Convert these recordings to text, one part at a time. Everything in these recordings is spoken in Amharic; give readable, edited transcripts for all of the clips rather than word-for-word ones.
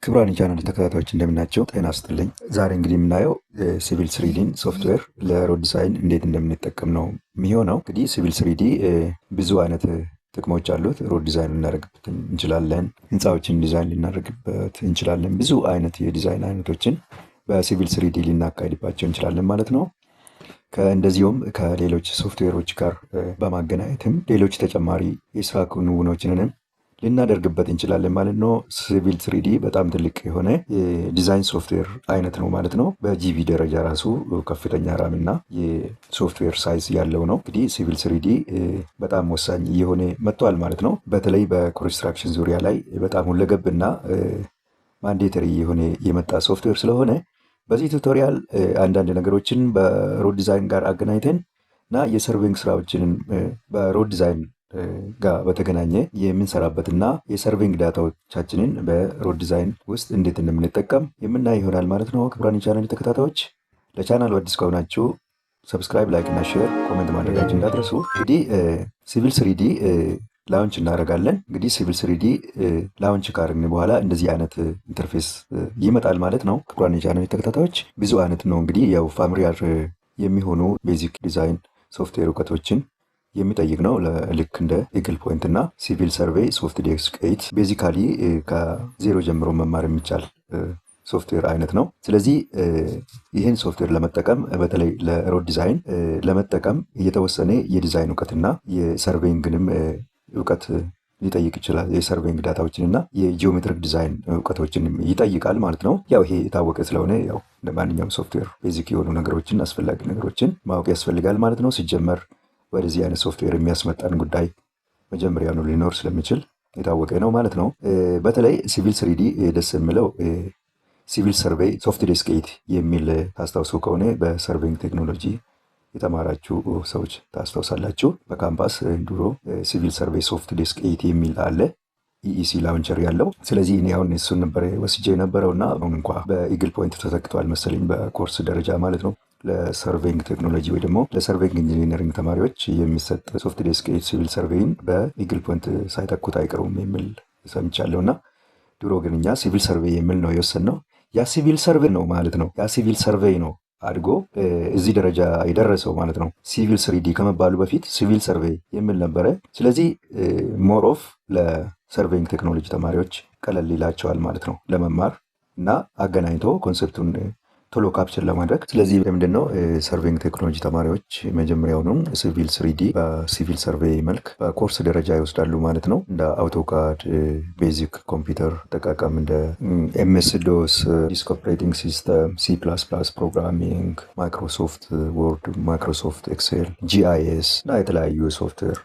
ክቡራን የቻናል ተከታታዮች እንደምናቸው ጤና ይስጥልኝ። ዛሬ እንግዲህ የምናየው ሲቪል ስሪዲን ሶፍትዌር ለሮድ ዲዛይን እንዴት እንደምንጠቀም ነው የሚሆነው። እንግዲህ ሲቪል ስሪዲ ብዙ አይነት ጥቅሞች አሉት። ሮድ ዲዛይን ልናደርግበት እንችላለን፣ ህንፃዎችን ዲዛይን ልናደርግበት እንችላለን። ብዙ አይነት የዲዛይን አይነቶችን በሲቪል ስሪዲ ልናካሄድባቸው እንችላለን ማለት ነው። እንደዚሁም ከሌሎች ሶፍትዌሮች ጋር በማገናኘትም ሌሎች ተጨማሪ የስራ ክንውኖችንም ልናደርግበት እንችላለን ማለት ነው። ሲቪል ስሪዲ በጣም ትልቅ የሆነ የዲዛይን ሶፍትዌር አይነት ነው ማለት ነው። በጂቢ ደረጃ ራሱ ከፍተኛ ራም እና የሶፍትዌር ሳይዝ ያለው ነው። እንግዲህ ሲቪል ስሪዲ በጣም ወሳኝ እየሆነ መጥቷል ማለት ነው። በተለይ በኮንስትራክሽን ዙሪያ ላይ በጣም ሁለገብ እና ማንዴተሪ የሆነ የመጣ ሶፍትዌር ስለሆነ በዚህ ቱቶሪያል አንዳንድ ነገሮችን በሮድ ዲዛይን ጋር አገናኝተን እና የሰርቬይንግ ስራዎችንን በሮድ ዲዛይን ጋር በተገናኘ የምንሰራበትና የሰርቬይንግ ዳታዎቻችንን በሮድ ዲዛይን ውስጥ እንዴት እንደምንጠቀም የምናይ ይሆናል ማለት ነው። ክቡራን የቻናል ተከታታዮች ለቻናሉ አዲስ ከሆናችሁ ሰብስክራይብ፣ ላይክ እና ሼር፣ ኮሜንት ማድረጋችሁ እንዳትረሱ። እንግዲህ ሲቪል ስሪዲ ላውንች እናደርጋለን። እንግዲህ ሲቪል ስሪዲ ላውንች ካደረግን በኋላ እንደዚህ አይነት ኢንተርፌስ ይመጣል ማለት ነው። ክቡራን የቻናል ተከታታዮች ብዙ አይነት ነው እንግዲህ ያው ፋሚሊያር የሚሆኑ ቤዚክ ዲዛይን ሶፍትዌር እውቀቶችን የሚጠይቅ ነው። ልክ እንደ ኢግል ፖይንት እና ሲቪል ሰርቬይ ሶፍት ዴስክ 8 ቤዚካሊ ከዜሮ ጀምሮ መማር የሚቻል ሶፍትዌር አይነት ነው። ስለዚህ ይህን ሶፍትዌር ለመጠቀም በተለይ ለሮድ ዲዛይን ለመጠቀም የተወሰነ የዲዛይን እውቀትና የሰርቬይንግንም እውቀት ሊጠይቅ ይችላል። የሰርቬይንግ ዳታዎችን እና የጂኦሜትሪክ ዲዛይን እውቀቶችን ይጠይቃል ማለት ነው። ያው ይሄ የታወቀ ስለሆነ ያው እንደ ማንኛውም ሶፍትዌር ቤዚክ የሆኑ ነገሮችን አስፈላጊ ነገሮችን ማወቅ ያስፈልጋል ማለት ነው። ሲጀመር ወደዚህ አይነት ሶፍትዌር የሚያስመጣን ጉዳይ መጀመሪያውኑ ሊኖር ስለሚችል የታወቀ ነው ማለት ነው። በተለይ ሲቪል ስሪዲ ደስ የሚለው ሲቪል ሰርቬይ ሶፍት ዴስክ 8 የሚል ታስታውሱ ከሆነ በሰርቬይንግ ቴክኖሎጂ የተማራችሁ ሰዎች ታስታውሳላችሁ። በካምፓስ ድሮ ሲቪል ሰርቬይ ሶፍት ዴስክ 8 የሚል አለ፣ ኢኢሲ ላውንቸር ያለው። ስለዚህ እኔ አሁን እሱን ነበር ወስጄ የነበረው እና አሁን እንኳ በኢግል ፖይንት ተተክቷል መሰለኝ በኮርስ ደረጃ ማለት ነው። ለሰርቬይንግ ቴክኖሎጂ ወይ ደግሞ ለሰርቬይንግ ኢንጂነሪንግ ተማሪዎች የሚሰጥ ሶፍት ዴስክ 8 ሲቪል ሰርቬይን በኢግል ፖይንት ሳይተኩት አይቀሩም የሚል ሰምቻለሁ። እና ድሮ ግን እኛ ሲቪል ሰርቬይ የሚል ነው የወሰንነው። ያ ሲቪል ሰርቬይ ነው ማለት ነው። ያ ሲቪል ሰርቬይ ነው አድጎ እዚህ ደረጃ የደረሰው ማለት ነው። ሲቪል ስሪዲ ከመባሉ በፊት ሲቪል ሰርቬይ የሚል ነበረ። ስለዚህ ሞር ኦፍ ለሰርቬይንግ ቴክኖሎጂ ተማሪዎች ቀለል ይላቸዋል ማለት ነው ለመማር እና አገናኝቶ ኮንሰፕቱን ቶሎ ካፕቸር ለማድረግ። ስለዚህ ምንድን ነው ሰርቬይንግ ቴክኖሎጂ ተማሪዎች መጀመሪያውኑ ሲቪል ስሪዲ በሲቪል ሰርቬይ መልክ በኮርስ ደረጃ ይወስዳሉ ማለት ነው። እንደ አውቶካድ፣ ቤዚክ ኮምፒውተር አጠቃቀም፣ እንደ ኤምኤስ ዶስ፣ ዲስክ ኦፕሬቲንግ ሲስተም፣ C++ ፕሮግራሚንግ፣ ማይክሮሶፍት ወርድ፣ ማይክሮሶፍት ኤክሴል፣ GIS እና የተለያዩ ሶፍትዌር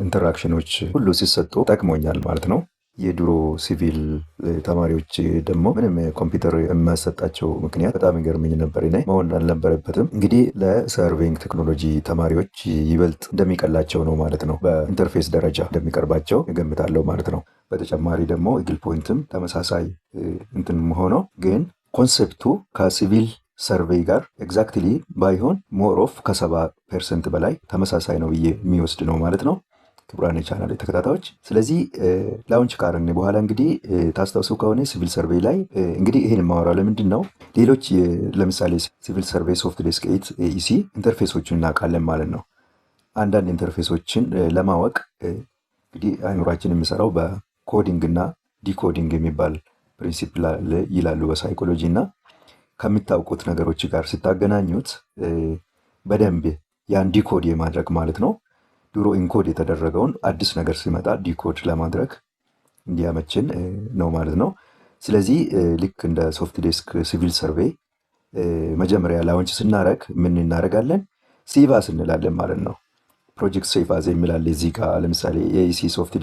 ኢንተራክሽኖች ሁሉ ሲሰጡ ጠቅሞኛል ማለት ነው። የድሮ ሲቪል ተማሪዎች ደግሞ ምንም ኮምፒውተር የማሰጣቸው ምክንያት በጣም ይገርምኝ ነበር። መሆን አልነበረበትም። እንግዲህ ለሰርቬይንግ ቴክኖሎጂ ተማሪዎች ይበልጥ እንደሚቀላቸው ነው ማለት ነው። በኢንተርፌስ ደረጃ እንደሚቀርባቸው እገምታለሁ ማለት ነው። በተጨማሪ ደግሞ ኢግል ፖይንትም ተመሳሳይ እንትን ሆኖ ግን ኮንሴፕቱ ከሲቪል ሰርቬይ ጋር ኤግዛክትሊ ባይሆን ሞር ኦፍ ከ70% በላይ ተመሳሳይ ነው ብዬ የሚወስድ ነው ማለት ነው። ክቡራን የቻናል ተከታታዮች ስለዚህ ላውንች ካረግን በኋላ እንግዲህ ታስታውሱ ከሆነ ሲቪል ሰርቬይ ላይ እንግዲህ ይሄን የማወራው ለምንድን ነው ሌሎች ለምሳሌ ሲቪል ሰርቬይ ሶፍት ዴስክ 8 ኤኢሲ ኢንተርፌሶችን እናውቃለን ማለት ነው። አንዳንድ ኢንተርፌሶችን ለማወቅ እንግዲህ አይኑራችን የሚሰራው በኮዲንግ እና ዲኮዲንግ የሚባል ፕሪንሲፕል ይላሉ በሳይኮሎጂ እና ከምታውቁት ነገሮች ጋር ስታገናኙት በደንብ ያን ዲኮድ የማድረግ ማለት ነው። ድሮ ኢንኮድ የተደረገውን አዲስ ነገር ሲመጣ ዲኮድ ለማድረግ እንዲያመችን ነው ማለት ነው። ስለዚህ ልክ እንደ ሶፍት ዴስክ ሲቪል ሰርቬይ መጀመሪያ ላውንች ስናደርግ ምን እናደርጋለን? ሴቫስ እንላለን ማለት ነው። ፕሮጀክት ሴቫስ የሚላል እዚህ ጋር ለምሳሌ ኤኢሲ ሶፍት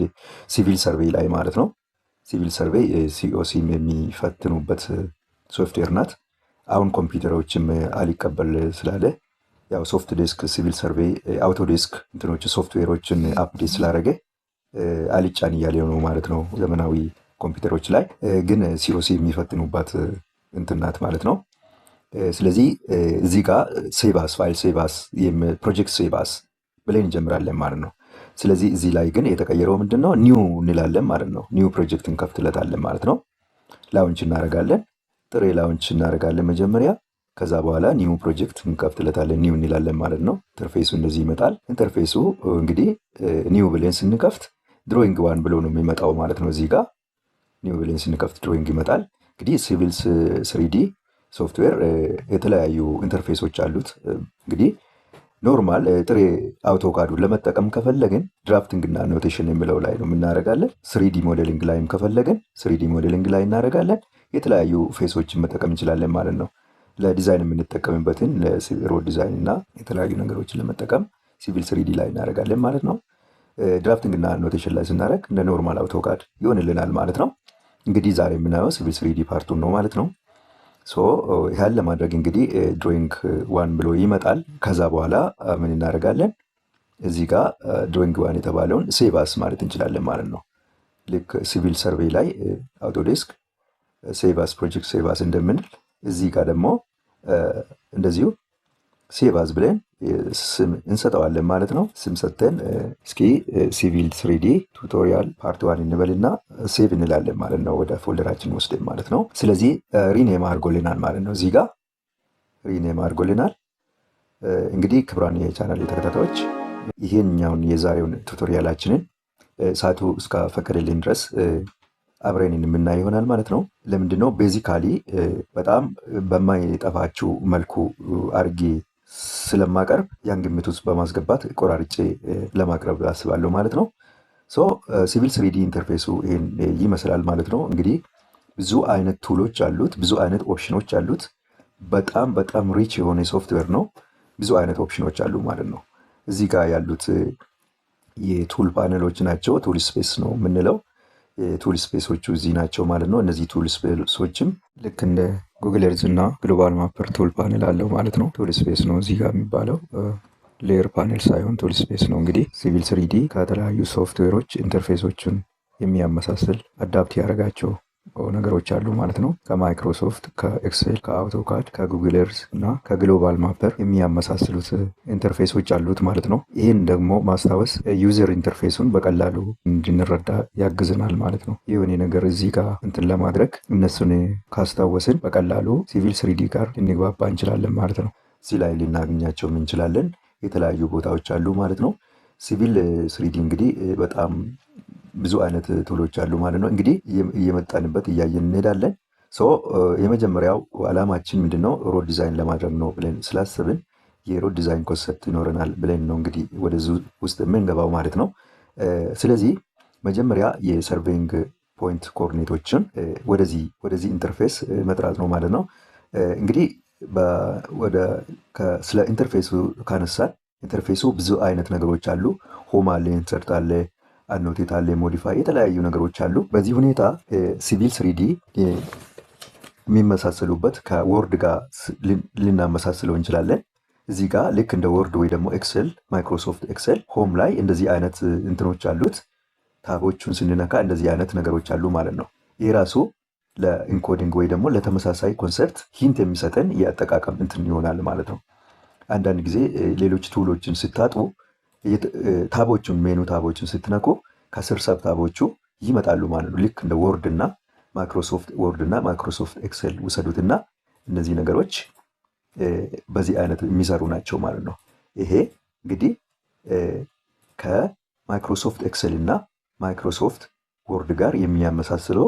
ሲቪል ሰርቬይ ላይ ማለት ነው። ሲቪል ሰርቬይ ሲኦሲም የሚፈትኑበት ሶፍትዌር ናት። አሁን ኮምፒውተሮችም አሊቀበል ስላለ ያው ሶፍት ዴስክ ሲቪል ሰርቬይ አውቶዴስክ እንትኖች ሶፍትዌሮችን አፕዴት ስላደረገ አልጫን እያለ ነው ማለት ነው። ዘመናዊ ኮምፒውተሮች ላይ ግን ሲኦሲ የሚፈትኑባት እንትናት ማለት ነው። ስለዚህ እዚህ ጋር ሴቫስ ፋይል ሴቫስ ፕሮጀክት ሴቫስ ብለን እንጀምራለን ማለት ነው። ስለዚህ እዚህ ላይ ግን የተቀየረው ምንድን ነው? ኒው እንላለን ማለት ነው። ኒው ፕሮጀክት እንከፍትለታለን ማለት ነው። ላውንች እናደርጋለን። ጥሬ ላውንች እናደርጋለን መጀመሪያ። ከዛ በኋላ ኒው ፕሮጀክት እንከፍትለታለን። ኒው እንላለን ማለት ነው። ኢንተርፌሱ እንደዚህ ይመጣል። ኢንተርፌሱ እንግዲህ ኒው ብለን ስንከፍት ድሮይንግ ዋን ብሎ ነው የሚመጣው ማለት ነው። እዚህ ጋር ኒው ብለን ስንከፍት ድሮይንግ ይመጣል። እንግዲህ ሲቪል ስሪዲ ሶፍትዌር የተለያዩ ኢንተርፌሶች አሉት። እንግዲህ ኖርማል ጥሬ አውቶካዱን ለመጠቀም ከፈለግን ድራፍቲንግ እና ኖቴሽን የሚለው ላይ ነው የምናደርጋለን። ስሪዲ ሞዴሊንግ ላይም ከፈለግን ስሪዲ ሞዴሊንግ ላይ እናደርጋለን። የተለያዩ ፌሶችን መጠቀም እንችላለን ማለት ነው። ለዲዛይን የምንጠቀምበትን ለሮድ ዲዛይን እና የተለያዩ ነገሮችን ለመጠቀም ሲቪል ስሪዲ ላይ እናደርጋለን ማለት ነው። ድራፍቲንግ እና ኖቴሽን ላይ ስናደርግ እንደ ኖርማል አውቶካድ ይሆንልናል ማለት ነው። እንግዲህ ዛሬ የምናየው ሲቪል ስሪዲ ፓርቱን ነው ማለት ነው። ይህን ለማድረግ እንግዲህ ድሮይንግ ዋን ብሎ ይመጣል። ከዛ በኋላ ምን እናደርጋለን? እዚህ ጋር ድሮይንግ ዋን የተባለውን ሴቫስ ማለት እንችላለን ማለት ነው። ልክ ሲቪል ሰርቬይ ላይ አውቶዴስክ ሴቫስ ፕሮጀክት ሴቫስ እንደምንል እዚህ ጋር ደግሞ እንደዚሁ ሴቫዝ ብለን ስም እንሰጠዋለን ማለት ነው። ስም ሰጥተን እስኪ ሲቪል ስሪዲ ቱቶሪያል ፓርት ዋን እንበልና ሴቭ እንላለን ማለት ነው፣ ወደ ፎልደራችን ወስደን ማለት ነው። ስለዚህ ሪኔም አድርጎልናል ማለት ነው። እዚህ ጋር ሪኔም አድርጎልናል። እንግዲህ ክቡራን የቻናል ተከታታዮች ይሄኛውን የዛሬውን ቱቶሪያላችንን ሰዓቱ እስከፈቀደልን ድረስ አብረን የምናይ ይሆናል ማለት ነው። ለምንድን ነው ቤዚካሊ በጣም በማይጠፋችው መልኩ አድርጌ ስለማቀርብ ያን ግምት ውስጥ በማስገባት ቆራርጬ ለማቅረብ አስባለሁ ማለት ነው። ሲቪል ስሪዲ ኢንተርፌሱ ይሄን ይመስላል ማለት ነው። እንግዲህ ብዙ አይነት ቱሎች አሉት፣ ብዙ አይነት ኦፕሽኖች አሉት። በጣም በጣም ሪች የሆነ ሶፍትዌር ነው። ብዙ አይነት ኦፕሽኖች አሉ ማለት ነው። እዚህ ጋር ያሉት የቱል ፓነሎች ናቸው። ቱል ስፔስ ነው የምንለው። የቱል ስፔሶቹ እዚህ ናቸው ማለት ነው። እነዚህ ቱል ስፔሶችም ልክ እንደ ጉግል ኤርዝ እና ግሎባል ማፐር ቱል ፓኔል አለው ማለት ነው። ቱል ስፔስ ነው እዚህ ጋር የሚባለው፣ ሌየር ፓኔል ሳይሆን ቱል ስፔስ ነው። እንግዲህ ሲቪል ስሪዲ ከተለያዩ ሶፍትዌሮች ኢንተርፌሶችን የሚያመሳስል አዳፕት ያደረጋቸው ነገሮች አሉ ማለት ነው። ከማይክሮሶፍት፣ ከኤክሴል፣ ከአውቶካድ፣ ከጉግል ኤርዝ እና ከግሎባል ማፐር የሚያመሳስሉት ኢንተርፌሶች አሉት ማለት ነው። ይህን ደግሞ ማስታወስ ዩዘር ኢንተርፌሱን በቀላሉ እንድንረዳ ያግዘናል ማለት ነው። የሆነ ነገር እዚህ ጋር እንትን ለማድረግ እነሱን ካስታወስን በቀላሉ ሲቪል ስሪዲ ጋር ልንግባባ እንችላለን ማለት ነው። እዚህ ላይ ልናገኛቸውም እንችላለን። የተለያዩ ቦታዎች አሉ ማለት ነው። ሲቪል ስሪዲ እንግዲህ በጣም ብዙ አይነት ቱሎች አሉ ማለት ነው። እንግዲህ እየመጣንበት እያየን እንሄዳለን። የመጀመሪያው ዓላማችን ምንድነው? ሮድ ዲዛይን ለማድረግ ነው ብለን ስላሰብን የሮድ ዲዛይን ኮንሰፕት ይኖረናል ብለን ነው እንግዲህ ወደዚህ ውስጥ የምንገባው ማለት ነው። ስለዚህ መጀመሪያ የሰርቬይንግ ፖይንት ኮኦርዲኔቶችን ወደዚህ ኢንተርፌስ መጥራት ነው ማለት ነው። እንግዲህ ስለ ኢንተርፌሱ ካነሳን ኢንተርፌሱ ብዙ አይነት ነገሮች አሉ። ሆም አለ፣ ኢንሰርት አለ፣ አኖቴት አለ፣ ሞዲፋይ፣ የተለያዩ ነገሮች አሉ። በዚህ ሁኔታ ሲቪል ስሪዲ የሚመሳሰሉበት ከወርድ ጋር ልናመሳስለው እንችላለን። እዚህ ጋር ልክ እንደ ወርድ ወይ ደግሞ ኤክሴል፣ ማይክሮሶፍት ኤክሴል ሆም ላይ እንደዚህ አይነት እንትኖች አሉት። ታቦቹን ስንነካ እንደዚህ አይነት ነገሮች አሉ ማለት ነው። ይህ ራሱ ለኢንኮዲንግ ወይ ደግሞ ለተመሳሳይ ኮንሰፕት ሂንት የሚሰጠን የአጠቃቀም እንትን ይሆናል ማለት ነው። አንዳንድ ጊዜ ሌሎች ቱሎችን ስታጡ ታቦቹን ሜኑ ታቦችን ስትነኩ ከስር ሰብ ታቦቹ ይመጣሉ ማለት ነው። ልክ እንደ ወርድ እና ማይክሮሶፍት ወርድ እና ማይክሮሶፍት ኤክሴል ውሰዱትና እነዚህ ነገሮች በዚህ አይነት የሚሰሩ ናቸው ማለት ነው። ይሄ እንግዲህ ከማይክሮሶፍት ኤክሴል እና ማይክሮሶፍት ወርድ ጋር የሚያመሳስለው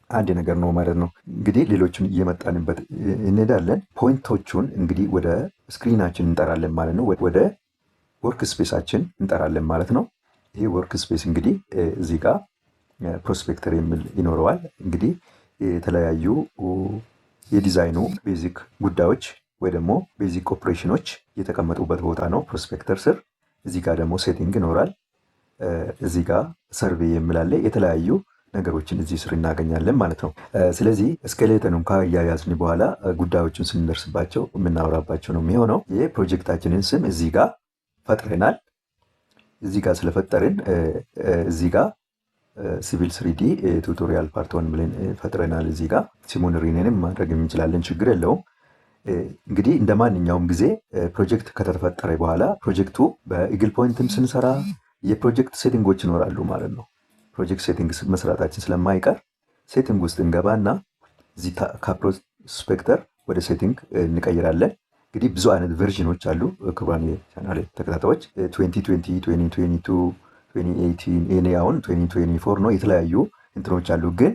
አንድ ነገር ነው ማለት ነው። እንግዲህ ሌሎችን እየመጣንበት እንሄዳለን። ፖይንቶቹን እንግዲህ ወደ ስክሪናችን እንጠራለን ማለት ነው። ወደ ወርክ ስፔሳችን እንጠራለን ማለት ነው። ይህ ወርክ ስፔስ እንግዲህ እዚህ ጋር ፕሮስፔክተር የሚል ይኖረዋል። እንግዲህ የተለያዩ የዲዛይኑ ቤዚክ ጉዳዮች ወይ ደግሞ ቤዚክ ኦፕሬሽኖች የተቀመጡበት ቦታ ነው ፕሮስፔክተር ስር። እዚህ ጋር ደግሞ ሴቲንግ ይኖራል። እዚህ ጋር ሰርቬይ የሚላለ የተለያዩ ነገሮችን እዚህ ስር እናገኛለን ማለት ነው። ስለዚህ ስኬሌተኑን ካያያዝን በኋላ ጉዳዮችን ስንደርስባቸው የምናወራባቸው ነው የሚሆነው። የፕሮጀክታችንን ስም እዚህ ጋር ፈጥረናል። እዚህ ጋር ስለፈጠርን እዚህ ጋር ሲቪል ስሪዲ ቱቶሪያል ፓርት ዋን ብለን ፈጥረናል። እዚህ ጋር ሲሙን ሪኔንም ማድረግ እንችላለን፣ ችግር የለውም። እንግዲህ እንደ ማንኛውም ጊዜ ፕሮጀክት ከተፈጠረ በኋላ ፕሮጀክቱ በኢግል ፖይንትም ስንሰራ የፕሮጀክት ሴቲንጎች ይኖራሉ ማለት ነው። ፕሮጀክት ሴቲንግ መስራታችን ስለማይቀር ሴቲንግ ውስጥ እንገባና እዚህ ከፕሮስፔክተር ወደ ሴቲንግ እንቀይራለን። እንግዲህ ብዙ አይነት ቨርዥኖች አሉ። ክቡራን የቻናሌ ተከታታዮች 2020፣ 2022፣ 2018 እኔ አሁን 2024 ነው። የተለያዩ እንትኖች አሉ። ግን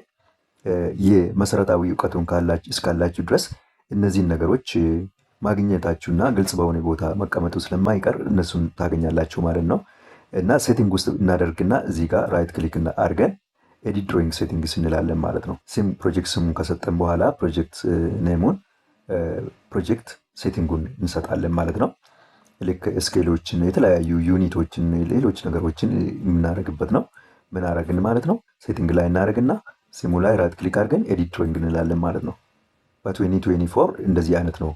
የመሰረታዊ እውቀቱን እስካላችሁ ድረስ እነዚህን ነገሮች ማግኘታችሁና ግልጽ በሆነ ቦታ መቀመጡ ስለማይቀር እነሱን ታገኛላችሁ ማለት ነው። እና ሴቲንግ ውስጥ እናደርግና እዚህ ጋር ራይት ክሊክ አድርገን ኤዲት ድሮይንግ ሴቲንግስ እንላለን ማለት ነው። ፕሮጀክት ስሙን ከሰጠን በኋላ ፕሮጀክት ኔሙን ፕሮጀክት ሴቲንጉን እንሰጣለን ማለት ነው። ልክ ስኬሎችን፣ የተለያዩ ዩኒቶችን፣ ሌሎች ነገሮችን የምናደርግበት ነው። ምን አደረግን ማለት ነው። ሴቲንግ ላይ እናደርግና ስሙ ላይ ራይት ክሊክ አድርገን ኤዲት ድሮይንግ እንላለን ማለት ነው። በ2024 እንደዚህ አይነት ነው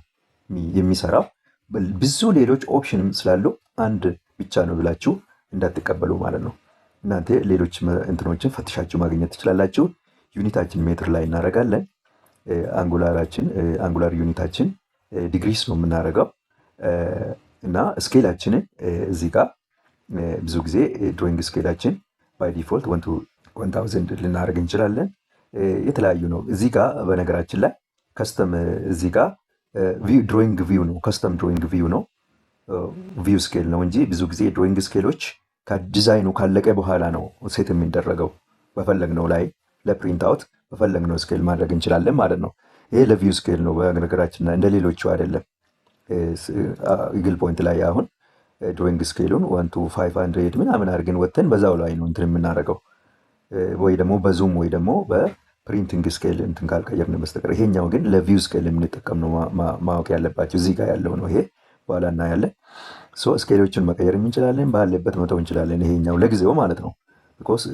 የሚሰራው። ብዙ ሌሎች ኦፕሽንም ስላሉ አንድ ብቻ ነው ብላችሁ እንዳትቀበሉ ማለት ነው። እናንተ ሌሎች እንትኖችን ፈትሻችሁ ማግኘት ትችላላችሁ። ዩኒታችን ሜትር ላይ እናደርጋለን። አንጉላር ዩኒታችን ዲግሪስ ነው የምናደርገው እና ስኬላችንን እዚህ ጋር ብዙ ጊዜ ድሮይንግ ስኬላችን ባይ ዲፎልት 1000 ልናደርግ እንችላለን። የተለያዩ ነው። እዚህ ጋር በነገራችን ላይ ከስተም እዚህ ጋር ድሮይንግ ቪው ነው፣ ከስተም ድሮይንግ ቪው ነው፣ ቪው ስኬል ነው እንጂ ብዙ ጊዜ ድሮይንግ ስኬሎች ከዲዛይኑ ካለቀ በኋላ ነው ሴት የሚደረገው። በፈለግነው ላይ ለፕሪንት አውት በፈለግነው ስኬል ማድረግ እንችላለን ማለት ነው። ይሄ ለቪው ስኬል ነው በነገራችን ላይ፣ እንደ ሌሎቹ አይደለም። ኢግል ፖይንት ላይ አሁን ድሮይንግ ስኬሉን 1 to 500 ምናምን አድርገን ወጥተን በዛው ላይ ነው እንትን የምናደርገው፣ ወይ ደግሞ በዙም ወይ ደግሞ በፕሪንቲንግ ስኬል እንትን ካልቀየርን በስተቀር። ይሄኛው ግን ለቪው ስኬል የምንጠቀም ነው። ማወቅ ያለባቸው እዚህ ጋር ያለው ነው። ይሄ በኋላ እናያለን። ስኬሎችን መቀየር እንችላለን፣ ባለበት መተው እንችላለን። ይሄኛው ለጊዜው ማለት ነው። ቢኮዝ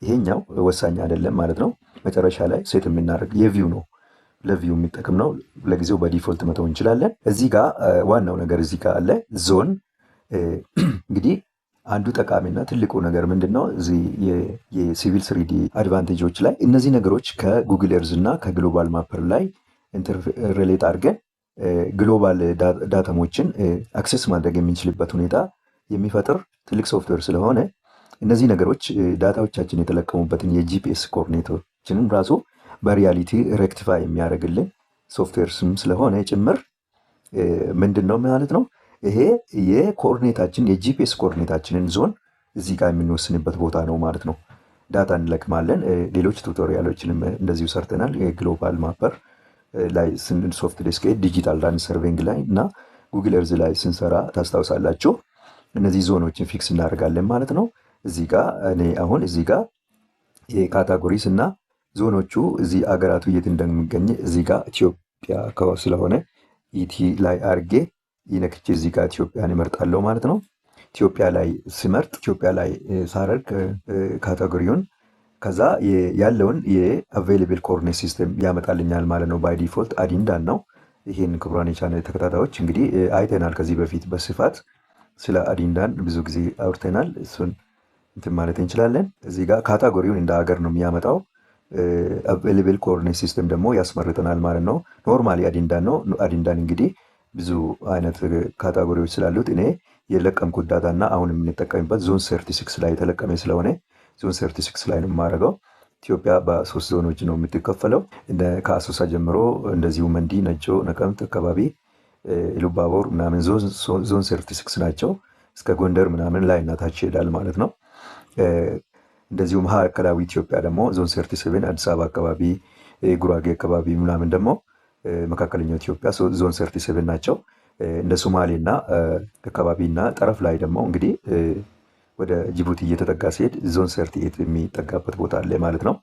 ይሄኛው ወሳኝ አይደለም ማለት ነው። መጨረሻ ላይ ሴት የምናደርግ የቪው ነው፣ ለቪው የሚጠቅም ነው። ለጊዜው በዲፎልት መተው እንችላለን። እዚህ ጋር ዋናው ነገር እዚህ ጋር አለ ዞን። እንግዲህ አንዱ ጠቃሚና ትልቁ ነገር ምንድን ነው? እዚህ የሲቪል ስሪዲ አድቫንቴጆች ላይ እነዚህ ነገሮች ከጉግል ኤርዝ እና ከግሎባል ማፐር ላይ ኢንተርሬሌት አድርገን ግሎባል ዳታሞችን አክሴስ ማድረግ የምንችልበት ሁኔታ የሚፈጥር ትልቅ ሶፍትዌር ስለሆነ እነዚህ ነገሮች ዳታዎቻችን የተለቀሙበትን የጂፒኤስ ኮኦርዲኔቶችንም ራሱ በሪያሊቲ ሬክቲፋይ የሚያደርግልን ሶፍትዌር ስም ስለሆነ ጭምር ምንድን ነው ማለት ነው። ይሄ የኮኦርዲኔታችን የጂፒኤስ ኮኦርዲኔታችንን ዞን እዚህ ጋር የምንወስንበት ቦታ ነው ማለት ነው። ዳታ እንለቅማለን። ሌሎች ቱቶሪያሎችንም እንደዚሁ ሰርተናል። የግሎባል ማፐር ላይ ሶፍት ዴስክ ዲጂታል ላንድ ሰርቬይንግ ላይ እና ጉግል ኤርዝ ላይ ስንሰራ ታስታውሳላችሁ። እነዚህ ዞኖችን ፊክስ እናደርጋለን ማለት ነው። እዚህ ጋር እኔ አሁን እዚህ ጋር የካታጎሪስ እና ዞኖቹ እዚህ አገራቱ የት እንደሚገኝ እዚህ ጋር ኢትዮጵያ ስለሆነ ኢቲ ላይ አርጌ ይነክቼ እዚህ ጋር ኢትዮጵያን እመርጣለሁ ማለት ነው። ኢትዮጵያ ላይ ስመርጥ ኢትዮጵያ ላይ ሳረግ ካታጎሪውን ከዛ ያለውን የአቬይላብል ኮኦርዲኔት ሲስተም ያመጣልኛል ማለት ነው። ባይ ዲፎልት አዲንዳን ነው። ይህን ክቡራን የቻናል ተከታታዮች እንግዲህ አይተናል ከዚህ በፊት በስፋት ስለ አዲንዳን ብዙ ጊዜ አውርተናል። እሱን እንትን ማለት እንችላለን። እዚህ ጋር ካታጎሪውን እንደ ሀገር ነው የሚያመጣው። አቬይላብል ኮኦርዲኔት ሲስተም ደግሞ ያስመርጠናል ማለት ነው። ኖርማሊ አዲንዳን ነው። አዲንዳን እንግዲህ ብዙ አይነት ካታጎሪዎች ስላሉት እኔ የለቀምኩት ዳታ እና አሁን የምንጠቀምበት ዞን 36 ላይ የተለቀመ ስለሆነ ዞን 36 ላይ ነው የማደርገው። ኢትዮጵያ በ3 ዞኖች ነው የምትከፈለው። ከአሶሳ ጀምሮ እንደዚሁ መንዲ፣ ነጆ፣ ነቀምት አካባቢ ኢሉባቦር ምናምን ዞን 36 ናቸው። እስከ ጎንደር ምናምን ላይ እናታች ይሄዳል ማለት ነው። እንደዚሁ ማዕከላዊ ኢትዮጵያ ደግሞ ዞን 37 አዲስ አበባ አካባቢ፣ ጉራጌ አካባቢ ምናምን ደግሞ መካከለኛው ኢትዮጵያ ዞን 37 ናቸው። እንደ ሶማሌና አካባቢና ጠረፍ ላይ ደግሞ እንግዲህ ወደ ጅቡቲ እየተጠጋ ሲሄድ ዞን 38 የሚጠጋበት ቦታ አለ ማለት ነው።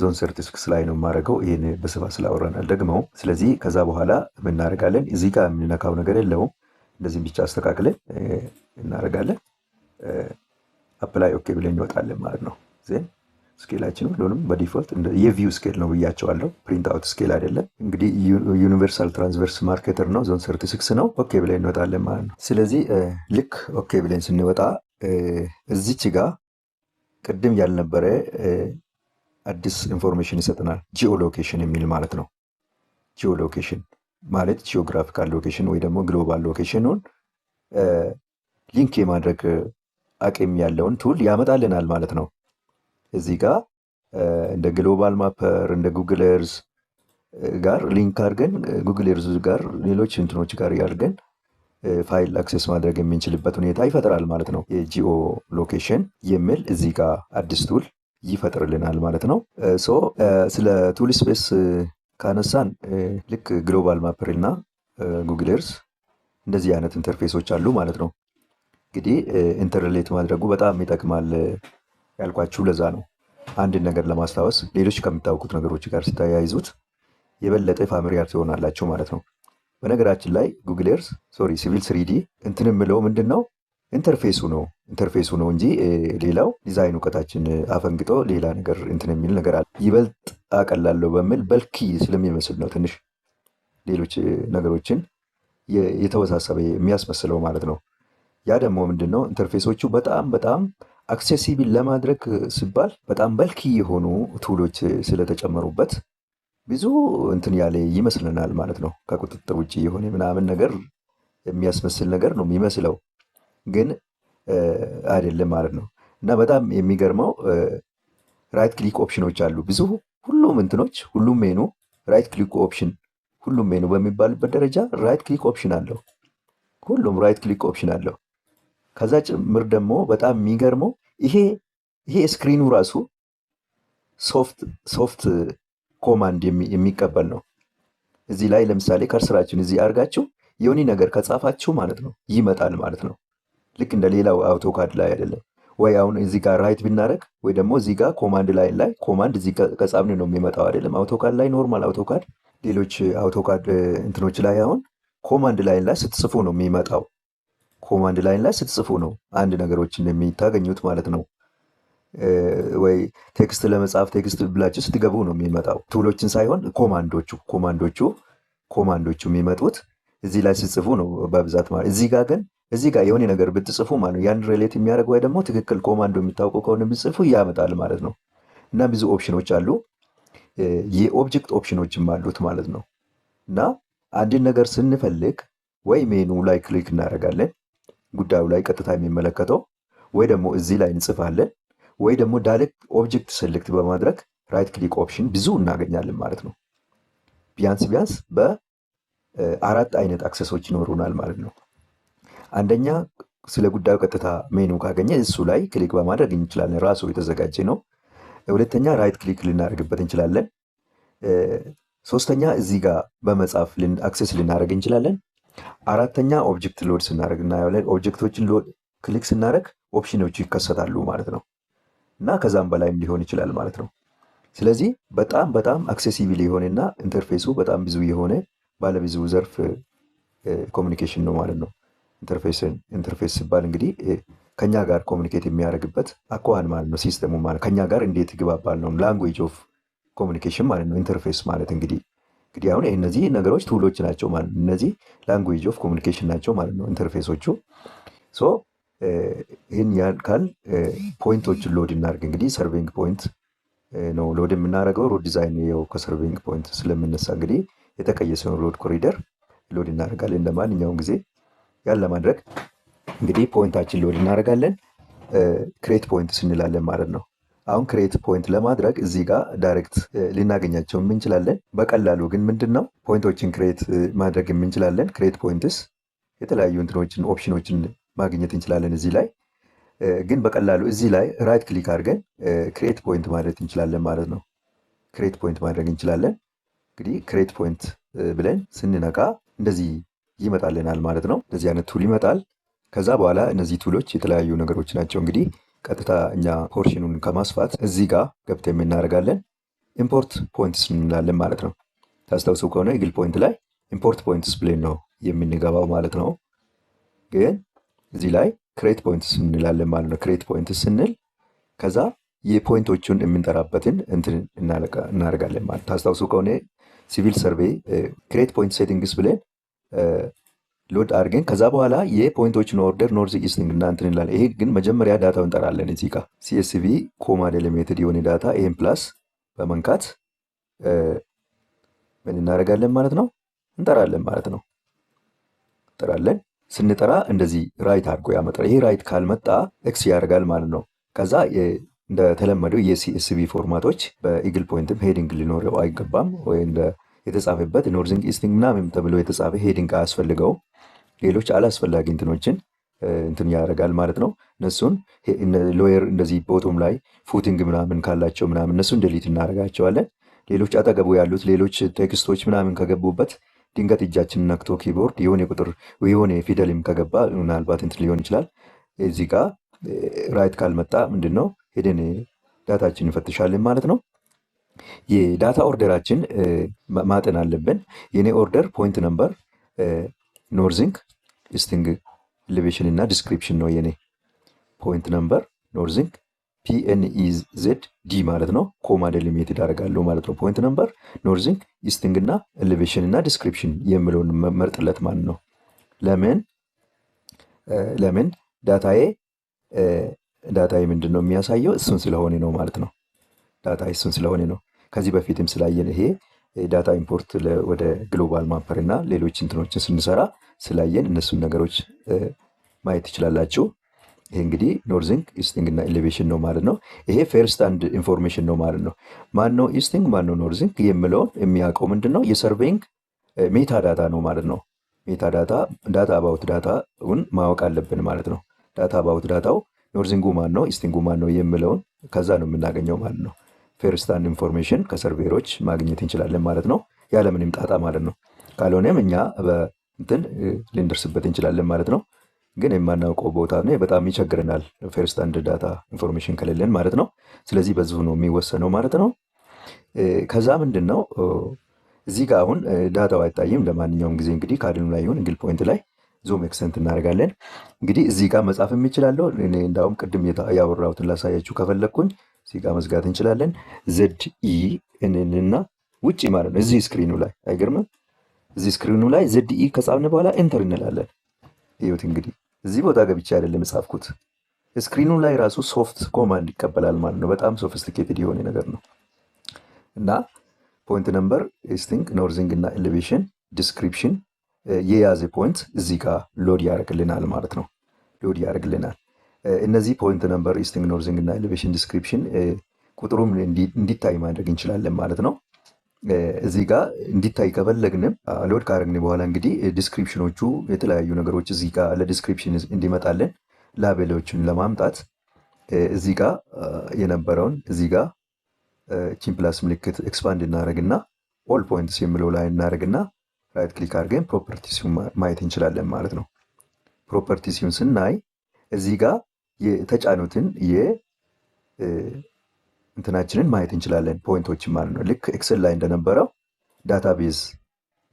ዞን 36 ላይ ነው የማደርገው። ይህን በስፋት ስላወራናል ደግሞ። ስለዚህ ከዛ በኋላ የምናደርጋለን እዚህ ጋር የምንነካው ነገር የለውም። እንደዚህም ብቻ አስተካክለን እናደርጋለን። አፕላይ ኦኬ ብለን እንወጣለን ማለት ነው። ዜን ስኬላችን ሁሉንም በዲፎልት የቪው ስኬል ነው ብያቸዋለሁ። ፕሪንት አውት ስኬል አይደለም። እንግዲህ ዩኒቨርሳል ትራንስቨርስ ማርኬተር ነው። ዞን 36 ነው። ኦኬ ብለን እንወጣለን ማለት ነው። ስለዚህ ልክ ኦኬ ብለን ስንወጣ እዚች ጋር ቅድም ያልነበረ አዲስ ኢንፎርሜሽን ይሰጠናል። ጂኦሎኬሽን የሚል ማለት ነው። ጂኦሎኬሽን ማለት ጂኦግራፊካል ሎኬሽን ወይ ደግሞ ግሎባል ሎኬሽኑን ሊንክ የማድረግ አቅም ያለውን ቱል ያመጣልናል ማለት ነው። እዚህ ጋር እንደ ግሎባል ማፐር እንደ ጉግል ኤርዝ ጋር ሊንክ አድርገን ጉግል ኤርዝ ጋር ሌሎች እንትኖች ጋር ያድርገን ፋይል አክሴስ ማድረግ የምንችልበት ሁኔታ ይፈጥራል ማለት ነው። የጂኦ ሎኬሽን የሚል እዚህ ጋር አዲስ ቱል ይፈጥርልናል ማለት ነው። ስለ ቱል ስፔስ ካነሳን ልክ ግሎባል ማፐር እና ጉግል ኤርዝ እንደዚህ አይነት ኢንተርፌሶች አሉ ማለት ነው። እንግዲህ ኢንተርሌት ማድረጉ በጣም ይጠቅማል ያልኳችሁ ለዛ ነው። አንድን ነገር ለማስታወስ ሌሎች ከምታውቁት ነገሮች ጋር ሲተያይዙት የበለጠ ፋሚሊያር ትሆናላችሁ ማለት ነው። በነገራችን ላይ ጉግል ኤርዝ ሲቪል ስሪዲ እንትን የምለው ምንድን ነው ኢንተርፌሱ ነው እንጂ ሌላው ዲዛይን እውቀታችን አፈንግጦ ሌላ ነገር እንትን የሚል ነገር አለ። ይበልጥ አቀላለሁ በሚል በልኪ ስለሚመስል ነው ትንሽ ሌሎች ነገሮችን የተወሳሰበ የሚያስመስለው ማለት ነው። ያ ደግሞ ምንድን ነው ኢንተርፌሶቹ በጣም አክሴሲብል ለማድረግ ሲባል በጣም በልኪ የሆኑ ቱሎች ስለተጨመሩበት ብዙ እንትን ያለ ይመስለናል ማለት ነው። ከቁጥጥር ውጭ የሆነ ምናምን ነገር የሚያስመስል ነገር ነው የሚመስለው፣ ግን አይደለም ማለት ነው። እና በጣም የሚገርመው ራይት ክሊክ ኦፕሽኖች አሉ ብዙ ሁሉም እንትኖች ሁሉም ሜኑ ራይት ክሊክ ኦፕሽን ሁሉም ሜኑ በሚባልበት ደረጃ ራይት ክሊክ ኦፕሽን አለው። ሁሉም ራይት ክሊክ ኦፕሽን አለው። ከዛ ጭምር ደግሞ በጣም የሚገርመው ይሄ ስክሪኑ ራሱ ሶፍት ኮማንድ የሚቀበል ነው። እዚህ ላይ ለምሳሌ ከርስራችሁን እዚህ አድርጋችሁ የሆነ ነገር ከጻፋችሁ ማለት ነው ይመጣል ማለት ነው። ልክ እንደ ሌላው አውቶካድ ላይ አይደለም። ወይ አሁን እዚህ ጋር ራይት ብናደረግ ወይ ደግሞ እዚህ ጋር ኮማንድ ላይ ኮማንድ እዚህ ከጻፍን ነው የሚመጣው አይደለም። አውቶካድ ላይ ኖርማል አውቶካድ፣ ሌሎች አውቶካድ እንትኖች ላይ አሁን ኮማንድ ላይ ስትጽፉ ነው የሚመጣው። ኮማንድ ላይ ስትጽፉ ነው አንድ ነገሮችን የሚታገኙት ማለት ነው። ወይ ቴክስት ለመጻፍ ቴክስት ብላችሁ ስትገቡ ነው የሚመጣው። ቱሎችን ሳይሆን ኮማንዶቹ የሚመጡት እዚህ ላይ ስትጽፉ ነው በብዛት ማለት። እዚህ ጋር የሆነ ነገር ብትጽፉ ማለት ነው ያን ሪሌት የሚያደርግ ወይ ደግሞ ትክክል ኮማንዶ የሚታወቁ ከሆነ ብትጽፉ ያመጣል ማለት ነው። እና ብዙ ኦፕሽኖች አሉ፣ የኦብጀክት ኦፕሽኖችም አሉት ማለት ነው። እና አንድን ነገር ስንፈልግ ወይ ሜኑ ላይ ክሊክ እናደርጋለን ጉዳዩ ላይ ቀጥታ የሚመለከተው፣ ወይ ደግሞ እዚህ ላይ እንጽፋለን፣ ወይ ደግሞ ዳይሬክት ኦብጀክት ሴሌክት በማድረግ ራይት ክሊክ ኦፕሽን ብዙ እናገኛለን ማለት ነው። ቢያንስ በ4 አይነት አክሰሶች ይኖሩናል ማለት ነው። አንደኛ ስለ ጉዳዩ ቀጥታ ሜኑ ካገኘ እሱ ላይ ክሊክ በማድረግ እንችላለን፣ ራሱ የተዘጋጀ ነው። ሁለተኛ ራይት ክሊክ ልናደርግበት እንችላለን። ሶስተኛ እዚህ ጋር በመጻፍ አክሰስ ልናደርግ እንችላለን። አራተኛ ኦብጀክት ሎድ ስናደርግ እናያለን። ኦብጀክቶችን ሎድ ክሊክ ስናደርግ ኦፕሽኖቹ ይከሰታሉ ማለት ነው። እና ከዛም በላይም ሊሆን ይችላል ማለት ነው። ስለዚህ በጣም አክሴሲብል የሆነና ኢንተርፌሱ በጣም ብዙ የሆነ ባለብዙ ዘርፍ ኮሚኒኬሽን ነው ማለት ነው። ኢንተርፌስ ሲባል እንግዲህ ከኛ ጋር ኮሚኒኬት የሚያደርግበት አኳኋን ማለት ነው። ሲስተሙ ማለት ከኛ ጋር እንዴት ይግባባል ነው። ላንጉዌጅ ኦፍ ኮሚኒኬሽን ማለት ነው ኢንተርፌስ ማለት እንግዲህ አሁን እነዚህ ነገሮች ቱሎች ናቸው ማለት ነው። እነዚህ ላንጉዌጅ ኦፍ ኮሚኒኬሽን ናቸው ማለት ነው ኢንተርፌሶቹ። ይህን ያልካል ፖይንቶችን ሎድ እናደርግ። እንግዲህ ሰርቪንግ ፖይንት ነው ሎድ የምናደርገው። ሮድ ዲዛይን የው ከሰርቪንግ ፖይንት ስለምነሳ እንግዲህ የተቀየሰውን ሮድ ኮሪደር ሎድ እናደርጋለን። እንደ ማንኛውም ጊዜ ያን ለማድረግ እንግዲህ ፖይንታችን ሎድ እናደርጋለን። ክሬት ፖይንት ስንላለን ማለት ነው። አሁን ክሬት ፖይንት ለማድረግ እዚህ ጋር ዳይሬክት ልናገኛቸው የምንችላለን። በቀላሉ ግን ምንድን ነው ፖይንቶችን ክሬት ማድረግ የምንችላለን። ክሬት ፖይንትስ የተለያዩ እንትኖችን ኦፕሽኖችን ማግኘት እንችላለን። እዚህ ላይ ግን በቀላሉ እዚህ ላይ ራይት ክሊክ አድርገን ክሬት ፖይንት ማድረግ እንችላለን ማለት ነው። ክሬት ፖይንት ማድረግ እንችላለን። እንግዲህ ክሬት ፖይንት ብለን ስንነካ እንደዚህ ይመጣልናል ማለት ነው። እንደዚህ አይነት ቱል ይመጣል። ከዛ በኋላ እነዚህ ቱሎች የተለያዩ ነገሮች ናቸው። እንግዲህ ቀጥታ እኛ ፖርሽኑን ከማስፋት እዚህ ጋር ገብተን የምናደርጋለን ኢምፖርት ፖይንትስ እንላለን ማለት ነው። ታስታውሱ ከሆነ ኢግል ፖይንት ላይ ኢምፖርት ፖይንትስ ብለን ነው የምንገባው ማለት ነው። ግን እዚህ ላይ ክሬት ፖይንትስ እንላለን ማለት ነው። ክሬት ፖይንትስ ስንል ከዛ የፖይንቶቹን የምንጠራበትን እንትን እናደርጋለን ማለት ታስታውሱ ከሆነ ሲቪል ሰርቬይ ክሬት ፖይንት ሴቲንግስ ብለን ሎድ አድርገን ከዛ በኋላ የፖይንቶችን ኦርደር ኖርዝ ኢስት እና እንትን እንላለን። ይሄ ግን መጀመሪያ ዳታውን እንጠራለን። እዚህ ጋር ሲኤስቪ ኮማ ዴሊሜትድ የሆነ ዳታ ይሄን ፕላስ በመንካት ምን እናደርጋለን ማለት ነው እንጠራለን ማለት ነው። እንጠራለን። ስንጠራ እንደዚህ ራይት አድርጎ ያመጣል። ይሄ ራይት ካልመጣ ኤክስ ያደርጋል ማለት ነው። ከዛ እንደተለመደው የሲኤስቪ ፎርማቶች በኢግል ፖይንትም ሄዲንግ ሊኖረው አይገባም። ወይ እንደ የተጻፈበት ኖርዚንግ ኢስቲንግ ምናምን ተብሎ የተጻፈ ሄዲንግ አያስፈልገው። ሌሎች አላስፈላጊ እንትኖችን እንትን ያደርጋል ማለት ነው። እነሱን ሎየር እንደዚህ ቦቶም ላይ ፉቲንግ ምናምን ካላቸው ምናምን እነሱን ዴሊት እናደርጋቸዋለን። ሌሎች አጠገቡ ያሉት ሌሎች ቴክስቶች ምናምን ከገቡበት ድንገት እጃችን ነክቶ ኪቦርድ የሆነ ቁጥር የሆነ ፊደልም ከገባ ምናልባት እንትን ሊሆን ይችላል። እዚህ ጋር ራይት ካልመጣ ምንድን ነው ሄደን ዳታችን እንፈትሻለን ማለት ነው። የዳታ ኦርደራችን ማጠን አለብን። የኔ ኦርደር ፖይንት ነምበር ኖርዚንግ ኢስቲንግ ኤሌቬሽን እና ዲስክሪፕሽን ነው። የኔ ፖይንት ነምበር ኖርዚንግ PNEZ ዲ ማለት ነው። ኮማ ዴሊሚትድ አደርጋለሁ ማለት ነው። ፖይንት ነምበር ኖርዚንግ ኢስቲንግ እና ኤሌቬሽን እና ዲስክሪፕሽን የምለውን መርጥለት ማለት ነው። ለምን ዳታዬ ምንድን ነው የሚያሳየው እሱን ስለሆነ ነው ማለት ነው። ዳታ እሱን ስለሆነ ነው። ከዚህ በፊትም ስላየን ይሄ ዳታ ኢምፖርት ወደ ግሎባል ማፐር እና ሌሎች እንትኖችን ስንሰራ ስላየን እነሱን ነገሮች ማየት ትችላላችሁ። ይሄ እንግዲህ ኖርዚንግ ኢስቲንግ እና ኤሌቬሽን ነው ማለት ነው። ይሄ ፈርስት አንድ ኢንፎርሜሽን ነው ማለት ነው። ማነው ኢስቲንግ ማነው ኖርዚንግ የምለውን የሚያውቀው ምንድን ነው የሰርቬይንግ ሜታ ዳታ ነው ማለት ነው። ሜታ ዳታ አባውት ዳታውን ማወቅ አለብን ማለት ነው። ዳታ አባውት ዳታው ኖርዚንጉ ማን ነው ኢስቲንጉ ማን ነው የምለውን ከዛ ነው የምናገኘው ማለት ነው። ፈርስት አንድ ኢንፎርሜሽን ከሰርቬሮች ማግኘት እንችላለን ማለት ነው፣ ያለምንም ጣጣ ማለት ነው። ካልሆነም እኛ በእንትን ልንደርስበት እንችላለን ማለት ነው። ግን የማናውቀው ቦታ ነው በጣም ይቸግረናል፣ ፈርስት አንድ ዳታ ኢንፎርሜሽን ከሌለን ማለት ነው። ስለዚህ በዚሁ ነው የሚወሰነው ማለት ነው። ከዛ ምንድን ነው እዚህ ጋር አሁን ዳታው አይታይም። ለማንኛውም ጊዜ እንግዲህ ካድኑ ላይ ይሁን እንግል ፖይንት ላይ ዙም ኤክሰንት እናደርጋለን። እንግዲህ እዚህ ጋር መጻፍ የምችላለሁ እኔ እንዳውም ቅድም ያወራሁትን ላሳያችሁ ከፈለግኩኝ እዚህ ጋር መዝጋት እንችላለን። ZE እና ውጭ ማለት ነው እዚህ ስክሪኑ ላይ አይገርምም? እዚህ ስክሪኑ ላይ ZE ከጻፍን በኋላ ኤንተር እንላለን። ይኸውት እንግዲህ እዚህ ቦታ ገብቼ አይደለም የጻፍኩት፣ ስክሪኑ ላይ ራሱ ሶፍት ኮማንድ ይቀበላል ማለት ነው። በጣም ሶፊስቲኬትድ የሆነ ነገር ነው። እና ፖይንት ነምበር ኢስቲንግ ኖርዚንግ እና ኤሌቬሽን ዲስክሪፕሽን የያዘ ፖይንት እዚህ ጋር ሎድ ያደርግልናል ማለት ነው። ሎድ ያደርግልናል። እነዚህ ፖይንት ነምበር ኢስቲንግ ኖርዚንግ እና ኤሌቬሽን ዲስክሪፕሽን ቁጥሩም እንዲታይ ማድረግ እንችላለን ማለት ነው። እዚህ ጋር እንዲታይ ከፈለግንም ሎድ ካደረግን በኋላ እንግዲህ ዲስክሪፕሽኖቹ የተለያዩ ነገሮች እዚህ ጋር ለዲስክሪፕሽን እንዲመጣለን ላቤሎችን ለማምጣት እዚህ ጋር የነበረውን እዚህ ጋር ቺን ፕላስ ምልክት ኤክስፓንድ እናደረግና ኦል ፖይንትስ የሚለው ላይ እናደረግና ራይት ክሊክ አድርገን ፕሮፐርቲሲውን ማየት እንችላለን ማለት ነው። ፕሮፐርቲሲውን ስናይ እዚህ ጋር የተጫኑትን እንትናችንን ማየት እንችላለን፣ ፖይንቶችን ማለት ነው። ልክ ኤክሰል ላይ እንደነበረው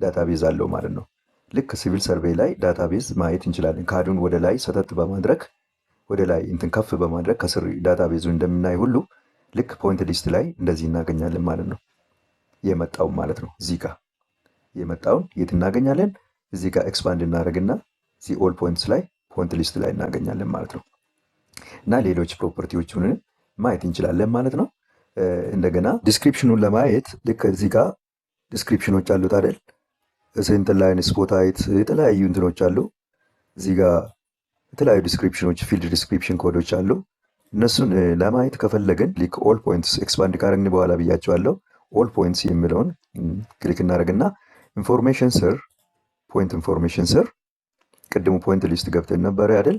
ዳታቤዝ አለው ማለት ነው። ልክ ሲቪል ሰርቬይ ላይ ዳታቤዝ ማየት እንችላለን። ካዱን ወደ ላይ ሰተት በማድረግ ወደ ላይ እንትን ከፍ በማድረግ ከስር ዳታቤዙን እንደምናይ ሁሉ ልክ ፖይንት ሊስት ላይ እንደዚህ እናገኛለን ማለት ነው። የመጣውን ማለት ነው። እዚህ ጋር የመጣውን የት እናገኛለን? እዚህ ጋር ኤክስፓንድ እናደርግና እዚህ ኦል ፖይንትስ ላይ ፖይንት ሊስት ላይ እናገኛለን ማለት ነው። እና ሌሎች ፕሮፐርቲዎችን ማየት እንችላለን ማለት ነው። እንደገና ዲስክሪፕሽኑን ለማየት ልክ እዚህ ጋር ዲስክሪፕሽኖች አሉት አይደል? ሴንተር ላይን ስፖታይት የተለያዩ እንትኖች አሉ። እዚህ ጋር የተለያዩ ዲስክሪፕሽኖች ፊልድ ዲስክሪፕሽን ኮዶች አሉ። እነሱን ለማየት ከፈለግን ልክ ኦል ፖይንትስ ኤክስፓንድ ካረግን በኋላ ብያቸዋለሁ። ኦል ፖይንትስ የሚለውን ክሊክ እናደርግና ኢንፎርሜሽን ስር ፖይንት ኢንፎርሜሽን ስር ቅድሙ ፖይንት ሊስት ገብተን ነበር አይደል?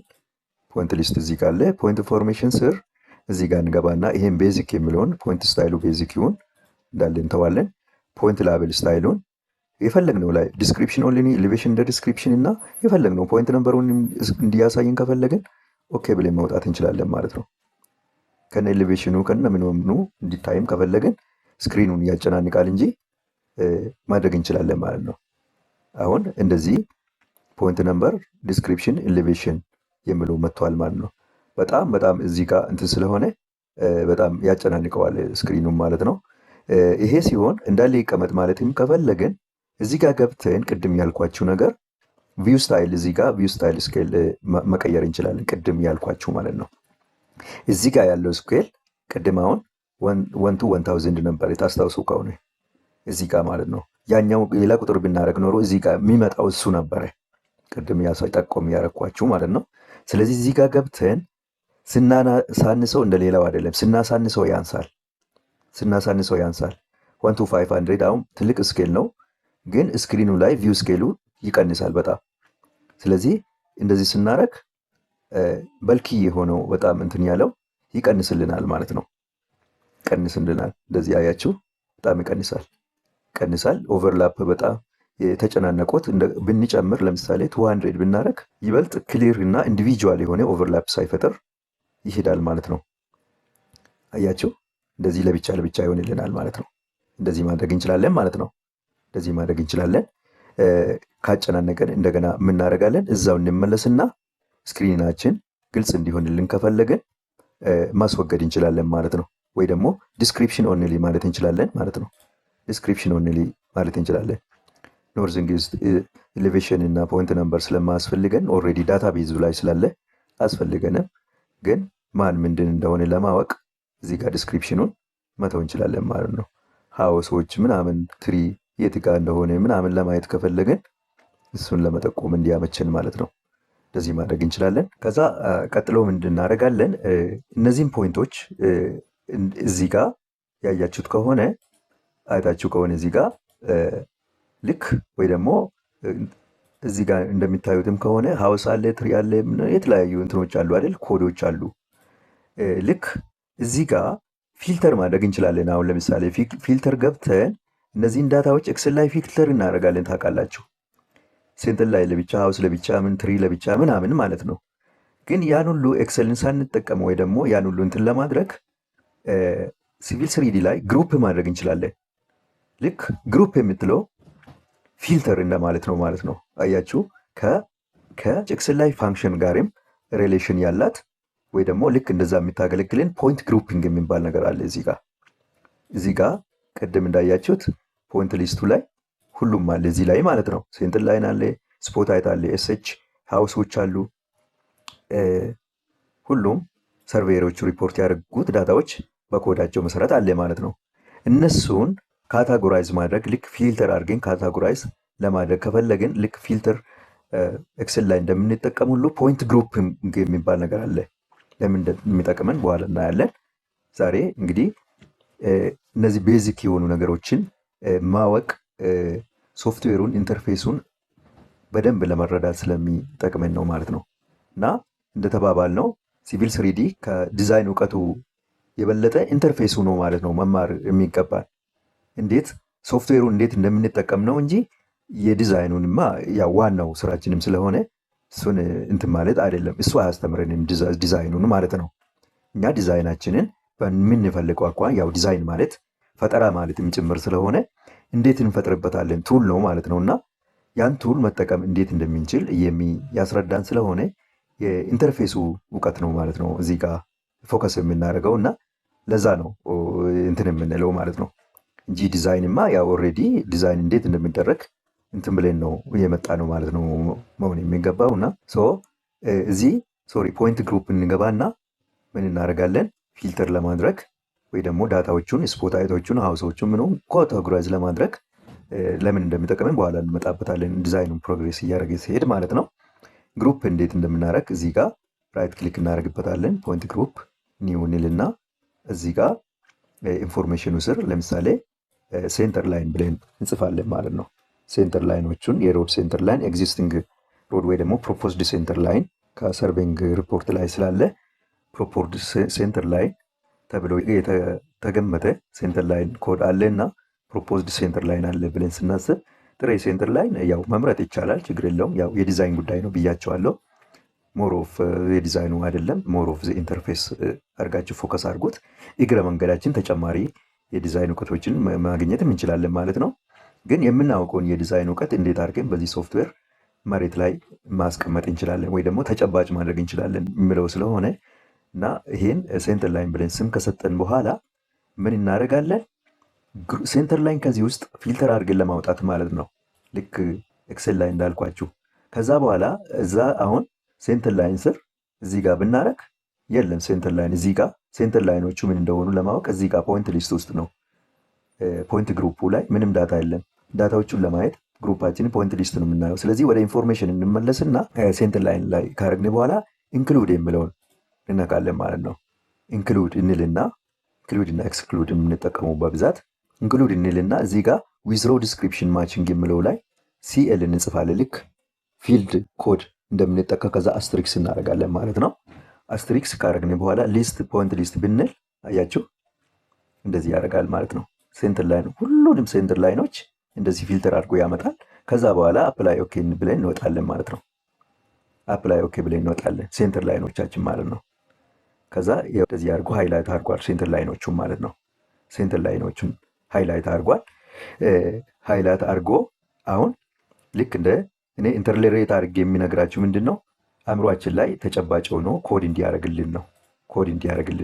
ፖይንት ሊስት እዚህ ጋር አለ። ፖይንት ኢንፎርሜሽን ስር እዚህ ጋር እንገባና ይሄን ቤዚክ የሚለውን ፖይንት ስታይሉ ቤዚክ ይሁን እንዳለ እንተዋለን። ፖይንት ላቤል ስታይሉን የፈለግነው ላይ ዲስክሪፕሽን ኦንሊ ኤሌቬሽን እንደ ዲስክሪፕሽን እና የፈለግነው ፖይንት ነምበሩን እንዲያሳይን ከፈለግን ኦኬ ብለን መውጣት እንችላለን ማለት ነው። ከነ ኤሌቬሽኑ ከነ ምኑ እንዲታይም ከፈለግን ስክሪኑን ያጨናንቃል እንጂ ማድረግ እንችላለን ማለት ነው። አሁን እንደዚህ ፖይንት ነምበር ዲስክሪፕሽን ኤሌቬሽን የሚለው መጥቷል ማለት ነው። በጣም እዚህ ጋር እንትን ስለሆነ በጣም ያጨናንቀዋል ስክሪኑን ማለት ነው። ይሄ ሲሆን እንዳለ ይቀመጥ ማለትም ከፈለግን እዚህ ጋር ገብተን ቅድም ያልኳችሁ ነገር ቪው ስታይል እዚህ ጋር ቪው ስታይል ስኬል መቀየር እንችላለን። ቅድም ያልኳችሁ ማለት ነው። እዚህ ጋር ያለው ስኬል ቅድም አሁን 1 to 1000 ነበር የታስታውሱ ከሆነ እዚህ ጋር ማለት ነው። ያኛው ሌላ ቁጥር ብናደርግ ኖሮ እዚህ ጋር የሚመጣው እሱ ነበረ ቅድም ያሳይ ጠቆም ያረኳችሁ ማለት ነው። ስለዚህ እዚህ ጋር ገብተን ስናሳንሰው እንደሌላው አይደለም። ስናሳንሰው ያንሳል። 1 to 500 አሁን ትልቅ ስኬል ነው፣ ግን ስክሪኑ ላይ ቪው ስኬሉ ይቀንሳል በጣም። ስለዚህ እንደዚህ ስናረግ በልኪ የሆነው በጣም እንትን ያለው ይቀንስልናል ማለት ነው። ቀንስልናል። እንደዚህ አያችሁ፣ በጣም ይቀንሳል። ኦቨርላፕ በጣም የተጨናነቁት ብንጨምር ለምሳሌ 200 ብናረግ ይበልጥ ክሊር እና ኢንዲቪጁዋል የሆነ ኦቨርላፕ ሳይፈጠር ይሄዳል ማለት ነው። አያችሁ፣ እንደዚህ ለብቻ ይሆንልናል ማለት ነው። እንደዚህ ማድረግ እንችላለን ማለት ነው። እንደዚህ ማድረግ እንችላለን። ካጨናነቀን እንደገና የምናደርጋለን፣ እዛው እንመለስና ስክሪናችን ግልጽ እንዲሆንልን ከፈለግን ማስወገድ እንችላለን ማለት ነው። ወይ ደግሞ ዲስክሪፕሽን ኦንሊ ማለት እንችላለን ማለት ነው። ዲስክሪፕሽን ኦንሊ ማለት እንችላለን። ኖርዚንግ ኤሌቬሽን እና ፖይንት ነምበር ስለማያስፈልገን ኦልሬዲ ዳታ ቤዙ ላይ ስላለ አያስፈልገንም። ግን ማን ምንድን እንደሆነ ለማወቅ እዚህ ጋር ዲስክሪፕሽኑን መተው እንችላለን ማለት ነው። ሃውሶች ምናምን ትሪ የት ጋ እንደሆነ ምናምን ለማየት ከፈለግን እሱን ለመጠቆም እንዲያመችን ማለት ነው። እንደዚህ ማድረግ እንችላለን። ከዛ ቀጥሎ ምንድን እናደርጋለን? እነዚህም ፖይንቶች እዚህ ጋር ያያችሁት ከሆነ አይታችሁ ከሆነ እዚህ ጋር ልክ ወይ ደግሞ እዚህ ጋር እንደሚታዩትም ከሆነ ሃውስ አለ፣ ትሪ አለ፣ የተለያዩ እንትኖች አሉ አይደል? ኮዶች አሉ። ልክ እዚህ ጋር ፊልተር ማድረግ እንችላለን። አሁን ለምሳሌ ፊልተር ገብተን እነዚህን ዳታዎች ኤክስል ላይ ፊልተር እናደርጋለን። ታውቃላችሁ፣ ሴንተር ላይ ለብቻ፣ ሃውስ ለብቻ፣ ምን ትሪ ለብቻ ምናምን ማለት ነው። ግን ያን ሁሉ ኤክሰልን ሳንጠቀም ወይ ደግሞ ያን ሁሉ እንትን ለማድረግ ሲቪል ስሪዲ ላይ ግሩፕ ማድረግ እንችላለን። ልክ ግሩፕ የምትለው ፊልተር እንደማለት ነው ማለት ነው። አያችሁ፣ ከኤክስል ላይ ፋንክሽን ጋርም ሪሌሽን ያላት ወይ ደግሞ ልክ እንደዛ የምታገለግልን ፖይንት ግሩፒንግ የሚባል ነገር አለ። እዚህ ጋር ቅድም እንዳያችሁት ፖይንት ሊስቱ ላይ ሁሉም አለ እዚህ ላይ ማለት ነው። ሴንትር ላይን አለ፣ ስፖት አለ፣ ኤስኤች ሃውሶች አሉ። ሁሉም ሰርቬየሮቹ ሪፖርት ያደርጉት ዳታዎች በኮዳቸው መሰረት አለ ማለት ነው። እነሱን ካታጎራይዝ ማድረግ ልክ ፊልተር አድርገን ካታጎራይዝ ለማድረግ ከፈለግን ልክ ፊልተር ኤክስል ላይ እንደምንጠቀም ሁሉ ፖይንት ግሩፕ የሚባል ነገር አለ። ለምን እንደሚጠቅመን በኋላ እናያለን። ዛሬ እንግዲህ እነዚህ ቤዚክ የሆኑ ነገሮችን ማወቅ ሶፍትዌሩን ኢንተርፌሱን በደንብ ለመረዳት ስለሚጠቅመን ነው ማለት ነው። እና እንደተባባል ነው ሲቪል ስሪዲ ከዲዛይን እውቀቱ የበለጠ ኢንተርፌሱ ነው ማለት ነው መማር የሚገባል። እንዴት ሶፍትዌሩ እንዴት እንደምንጠቀም ነው እንጂ የዲዛይኑንማ ያው ዋናው ስራችንም ስለሆነ እሱን እንትን ማለት አይደለም። እሱ አያስተምረንም ዲዛይኑን ማለት ነው። እኛ ዲዛይናችንን በምንፈልገው አኳኋን ያው ዲዛይን ማለት ፈጠራ ማለትም ጭምር ስለሆነ እንዴት እንፈጥርበታለን ቱል ነው ማለት ነው። እና ያን ቱል መጠቀም እንዴት እንደምንችል ያስረዳን ስለሆነ የኢንተርፌሱ እውቀት ነው ማለት ነው እዚህ ጋር ፎከስ የምናደርገው። እና ለዛ ነው እንትን የምንለው ማለት ነው እንጂ ዲዛይንማ ያው ኦልሬዲ ዲዛይን እንዴት እንደሚደረግ እንትን ብለን ነው የመጣ ነው ማለት ነው መሆን የሚገባው። እና እዚህ ፖይንት ግሩፕ እንገባና ምን እናደርጋለን? ፊልተር ለማድረግ ወይ ደግሞ ዳታዎቹን ስፖታይቶቹን ሃውሶቹን ምንም ካታጎራይዝ ለማድረግ ለምን እንደሚጠቅመን በኋላ እንመጣበታለን። ዲዛይኑን ፕሮግሬስ እያደረገ ሲሄድ ማለት ነው። ግሩፕ እንዴት እንደምናደርግ እዚህ ጋር ራይት ክሊክ እናደርግበታለን። ፖይንት ግሩፕ ኒው እንልና እዚህ ጋር ኢንፎርሜሽኑ ስር ለምሳሌ ሴንተር ላይን ብለን እንጽፋለን ማለት ነው። ሴንተር ላይኖቹን የሮድ ሴንተር ላይን ኤግዚስቲንግ ሮድ ወይ ደግሞ ፕሮፖዝድ ሴንተር ላይን ከሰርቬይንግ ሪፖርት ላይ ስላለ ፕሮፖዝድ ሴንተር ላይን ተብሎ የተገመተ ሴንተር ላይን ኮድ አለ እና ፕሮፖዝድ ሴንተር ላይን አለ ብለን ስናስብ ጥሬ ሴንተር ላይን ያው መምረጥ ይቻላል፣ ችግር የለውም። ያው የዲዛይን ጉዳይ ነው ብያቸዋለሁ። ሞር ኦፍ የዲዛይኑ አይደለም፣ ሞር ኦፍ ኢንተርፌስ አድርጋችሁ ፎከስ አድርጉት። እግረ መንገዳችን ተጨማሪ የዲዛይን እውቀቶችን ማግኘትም እንችላለን ማለት ነው። ግን የምናውቀውን የዲዛይን እውቀት እንዴት አድርገን በዚህ ሶፍትዌር መሬት ላይ ማስቀመጥ እንችላለን ወይ ደግሞ ተጨባጭ ማድረግ እንችላለን የሚለው ስለሆነ እና ይሄን ሴንተር ላይን ብለን ስም ከሰጠን በኋላ ምን እናደርጋለን? ሴንተር ላይን ከዚህ ውስጥ ፊልተር አድርገን ለማውጣት ማለት ነው፣ ልክ ኤክሴል ላይ እንዳልኳችሁ። ከዛ በኋላ እዛ አሁን ሴንተር ላይን ስር እዚህ ጋር ብናረግ የለም ሴንተር ላይን። እዚህ ጋር ሴንተር ላይኖቹ ምን እንደሆኑ ለማወቅ እዚህ ጋር ፖይንት ሊስት ውስጥ ነው። ፖይንት ግሩፑ ላይ ምንም ዳታ የለም። ዳታዎቹን ለማየት ግሩፓችንን ፖይንት ሊስት ነው የምናየው። ስለዚህ ወደ ኢንፎርሜሽን እንመለስና ሴንተር ላይን ላይ ካረግን በኋላ ኢንክሉድ የሚለውን እንነካለን ማለት ነው። ኢንክሉድ እንልና ኤክስክሉድ የምንጠቀመው በብዛት ኢንክሉድ እንልና እዚህ ጋር ዊዝሮ ዲስክሪፕሽን ማችንግ የምለው ላይ ሲኤል እንጽፋለን። ልክ ፊልድ ኮድ እንደምንጠቀም ከዛ አስትሪክስ እናደርጋለን ማለት ነው። አስትሪክስ ካደረግን በኋላ ሊስት ፖይንት ሊስት ብንል አያችሁ እንደዚህ ያደርጋል ማለት ነው። ሴንተር ላይን ሁሉንም ሴንተር ላይኖች እንደዚህ ፊልተር አድርጎ ያመጣል። ከዛ በኋላ አፕላይ ኦኬ ብለን እንወጣለን ማለት ነው። አፕላይ ኦኬ ብለን እንወጣለን ሴንተር ላይኖቻችን ማለት ነው። ከዛ እንደዚህ አድርጎ ሃይላይት አድርጓል ሴንተር ላይኖቹን ማለት ነው። ሴንተር ላይኖቹን ሃይላይት አድርጓል። ሃይላይት አድርጎ አሁን ልክ እንደ እኔ ኢንተርሌሬት አድርጌ የሚነግራችሁ ምንድን ነው አእምሯችን ላይ ተጨባጭ ሆኖ ኮድ እንዲያደርግልን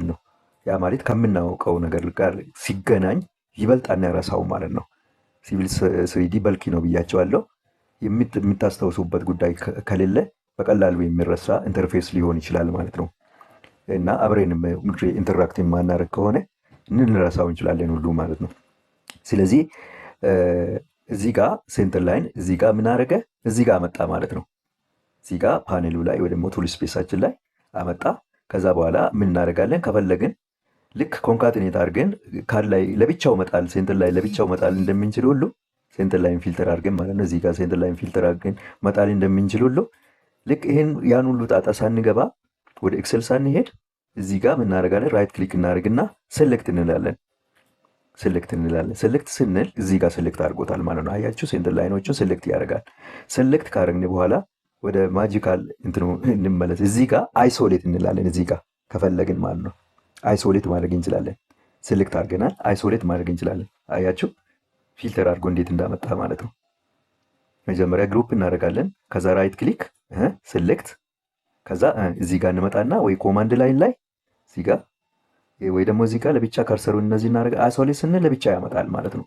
ነው። ያ ማለት ከምናውቀው ነገር ጋር ሲገናኝ ይበልጥ አናረሳው ማለት ነው። ሲቪል ስሪዲ በልኪ ነው ብያቸዋለሁ። የምታስታውሱበት ጉዳይ ከሌለ በቀላሉ የሚረሳ ኢንተርፌስ ሊሆን ይችላል ማለት ነው። እና አብሬንም ኢንተራክት የማናደርግ ከሆነ እንረሳው እንችላለን ሁሉ ማለት ነው። ስለዚህ እዚህ ጋር ሴንተር ላይን እዚህ ጋር ምን አደረገ? እዚህ ጋር አመጣ ማለት ነው። እዚህ ጋር ፓኔሉ ላይ ወይ ደግሞ ቱል ስፔሳችን ላይ አመጣ። ከዛ በኋላ ምን እናደርጋለን? ከፈለግን ልክ ኮንካትኔት አድርገን ካድ ላይ ለብቻው መጣል ሴንተር ላይ ለብቻው መጣል እንደምንችል ሁሉ ሴንተር ላይን ፊልተር አድርገን ማለት ነው። እዚህ ጋር ሴንተር ላይን ፊልተር አድርገን መጣል እንደምንችል ሁሉ ልክ ያን ሁሉ ጣጣ ሳንገባ ወደ ኤክሰል ሳንሄድ እዚህ ጋር ምን እናደርጋለን? ራይት ክሊክ እናደርግና ሴሌክት እንላለን። ሴሌክት ስንል እዚህ ጋር ሴሌክት አድርጎታል ማለት ነው። አያችሁ ሴንተር ላይኖቹን ሴሌክት ያደርጋል። ሴሌክት ካደረግን በኋላ ወደ ማጂካል እንትኑ እንመለስ። እዚህ ጋር አይሶሌት እንላለን። እዚህ ጋር ከፈለግን ማለት ነው አይሶሌት ማድረግ እንችላለን። ሴሌክት አድርገናል፣ አይሶሌት ማድረግ እንችላለን። አያችሁ ፊልተር አድርጎ እንዴት እንዳመጣ ማለት ነው። መጀመሪያ ግሩፕ እናደርጋለን። ከዛ ራይት ክሊክ ሴሌክት፣ ከዛ እዚህ ጋር እንመጣና ወይ ኮማንድ ላይን ላይ እዚህ ጋር ወይ ደግሞ እዚህ ጋር ለብቻ ካርሰሩ እነዚህ እናደርግ አይሶሌት ስንል ለብቻ ያመጣል ማለት ነው።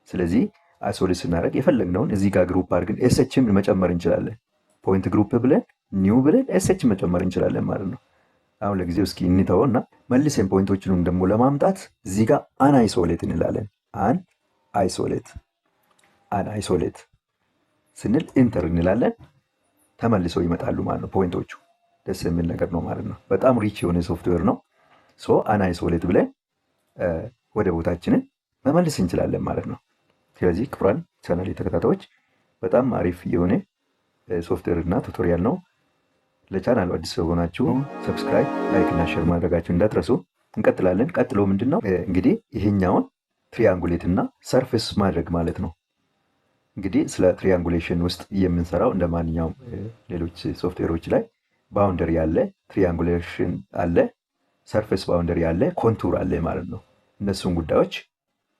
ስለዚህ አይሶሌት ስናደርግ የፈለግነውን እዚህ ጋር ግሩፕ አድርገን ኤስኤችም መጨመር እንችላለን። ፖይንት ግሩፕ ብለን ኒው ብለን ኤስኤች መጨመር እንችላለን ማለት ነው። አሁን ለጊዜው እስኪ እንተውና መልሰን ፖይንቶቹንም ደግሞ ለማምጣት እዚህ ጋር አን አይሶሌት እንላለን። አን አይሶሌት ስንል ኢንተር እንላለን። ተመልሰው ይመጣሉ ማለት ነው ፖይንቶቹ። ደስ የሚል ነገር ነው ማለት ነው። በጣም ሪች የሆነ ሶፍትዌር ነው። አን አይሶሌት ብለን ወደ ቦታችንን መመልስ እንችላለን ማለት ነው። ስለዚህ ክቡራን ቻናል ተከታታዮች በጣም አሪፍ የሆነ ሶፍትዌር እና ቱቶሪያል ነው። ለቻናሉ አዲስ ሆናችሁ ሰብስክራይብ፣ ላይክ እና ሼር ማድረጋችሁ እንዳትረሱ። እንቀጥላለን። ቀጥሎ ምንድነው እንግዲህ ይሄኛውን ትሪያንጉሌት እና ሰርፌስ ማድረግ ማለት ነው። እንግዲህ ስለ ትሪያንጉሌሽን ውስጥ የምንሰራው እንደ ማንኛውም ሌሎች ሶፍትዌሮች ላይ ባውንደሪ አለ፣ ትሪያንጉሌሽን አለ፣ ሰርፌስ ባውንደሪ አለ፣ ኮንቱር አለ ማለት ነው። እነሱን ጉዳዮች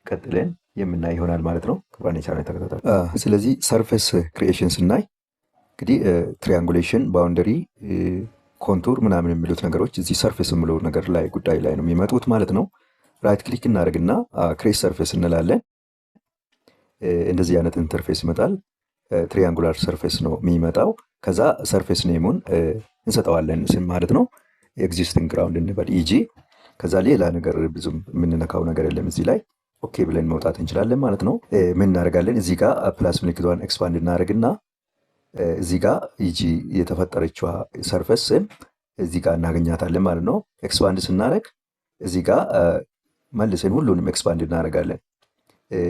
ቀጥለን የምናይ ይሆናል ማለት ነው። ክቡራን የቻናል ተከታታዮች ስለዚህ ሰርፌስ ክሪኤሽን ስናይ እንግዲህ ትሪያንጉሌሽን፣ ባውንደሪ፣ ኮንቱር ምናምን የሚሉት ነገሮች እዚህ ሰርፌስ የምለው ነገር ላይ ጉዳይ ላይ ነው የሚመጡት ማለት ነው። ራይት ክሊክ እናደርግና ክሬት ሰርፌስ እንላለን። እንደዚህ አይነት ኢንተርፌስ ይመጣል። ትሪያንጉላር ሰርፌስ ነው የሚመጣው። ከዛ ሰርፌስ ኔሙን እንሰጠዋለን ስም ማለት ነው። ኤግዚስቲንግ ግራውንድ እንበል ኢጂ። ከዛ ሌላ ነገር ብዙም የምንነካው ነገር የለም እዚህ ላይ ኦኬ ብለን መውጣት እንችላለን ማለት ነው። ምን እናደርጋለን? እዚህ ጋር ፕላስ ምልክቷን ኤክስፓንድ እናደርግና እዚህ ጋር ኢጂ የተፈጠረችዋ ሰርፌስ ስም እዚህ ጋር እናገኛታለን ማለት ነው። ኤክስፓንድ ስናደርግ እዚህ ጋር መልሰን ሁሉንም ኤክስፓንድ እናደርጋለን።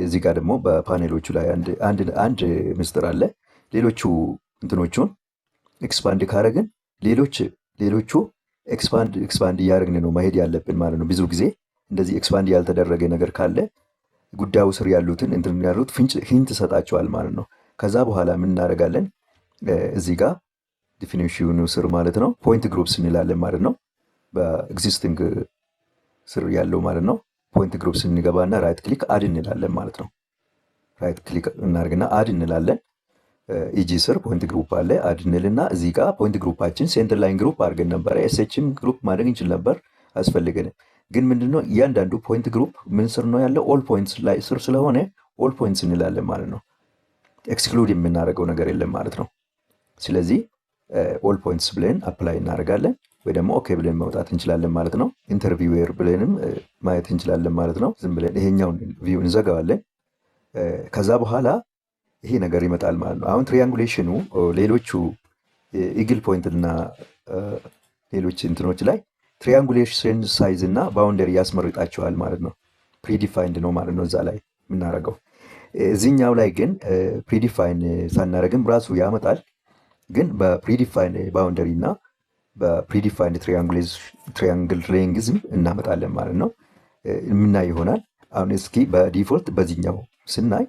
እዚህ ጋር ደግሞ በፓኔሎቹ ላይ አንድ ምስጢር አለ። ሌሎቹ እንትኖቹን ኤክስፓንድ ካደረግን ሌሎቹ ኤክስፓንድ እያደረግን ነው መሄድ ያለብን ማለት ነው። ብዙ ጊዜ እንደዚህ ኤክስፓንድ ያልተደረገ ነገር ካለ ጉዳዩ ስር ያሉትን እንትን ያሉት ሂንት ሰጣቸዋል ማለት ነው። ከዛ በኋላ ምን እናደርጋለን? እዚህ ጋር ዲፊኒሽኑ ስር ማለት ነው ፖይንት ግሩፕስ እንላለን ማለት ነው። በኤግዚስቲንግ ስር ያለው ማለት ነው። ፖይንት ግሩፕስ እንገባና ራይት ክሊክ አድ እንላለን ማለት ነው። ራይት ክሊክ እናደርግና አድ እንላለን። ኢጂ ስር ፖይንት ግሩፕ አለ። አድ እንልና እዚህ ጋር ፖይንት ግሩፓችን ሴንተር ላይን ግሩፕ አድርገን ነበረ። ኤስኤችም ግሩፕ ማድረግ እንችል ነበር፣ አስፈልገንም። ግን ምንድነው እያንዳንዱ ፖይንት ግሩፕ ምን ስር ነው ያለው? ኦል ፖይንትስ ላይ ስር ስለሆነ ኦል ፖይንትስ እንላለን ማለት ነው። ኤክስክሉድ የምናደርገው ነገር የለም ማለት ነው። ስለዚህ ኦል ፖይንትስ ብለን አፕላይ እናደርጋለን ወይ ደግሞ ኦኬ ብለን መውጣት እንችላለን ማለት ነው። ኢንተርቪዌር ብለንም ማየት እንችላለን ማለት ነው። ዝም ብለን ይሄኛውን ቪው እንዘጋዋለን። ከዛ በኋላ ይሄ ነገር ይመጣል ማለት ነው። አሁን ትሪያንጉሌሽኑ ሌሎቹ ኢግል ፖይንት እና ሌሎች እንትኖች ላይ ትሪያንጉሌሽን ሳይዝ እና ባውንደሪ ያስመርጣቸዋል ማለት ነው። ፕሪዲፋይንድ ነው ማለት ነው እዛ ላይ የምናደርገው። እዚህኛው ላይ ግን ፕሪዲፋይን ሳናደርግም ራሱ ያመጣል። ግን በፕሪዲፋይን ባውንደሪ እና በፕሪዲፋይንድ ትሪያንግል ሌንግዝም እናመጣለን ማለት ነው። የምናይ ይሆናል። አሁን እስኪ በዲፎልት በዚህኛው ስናይ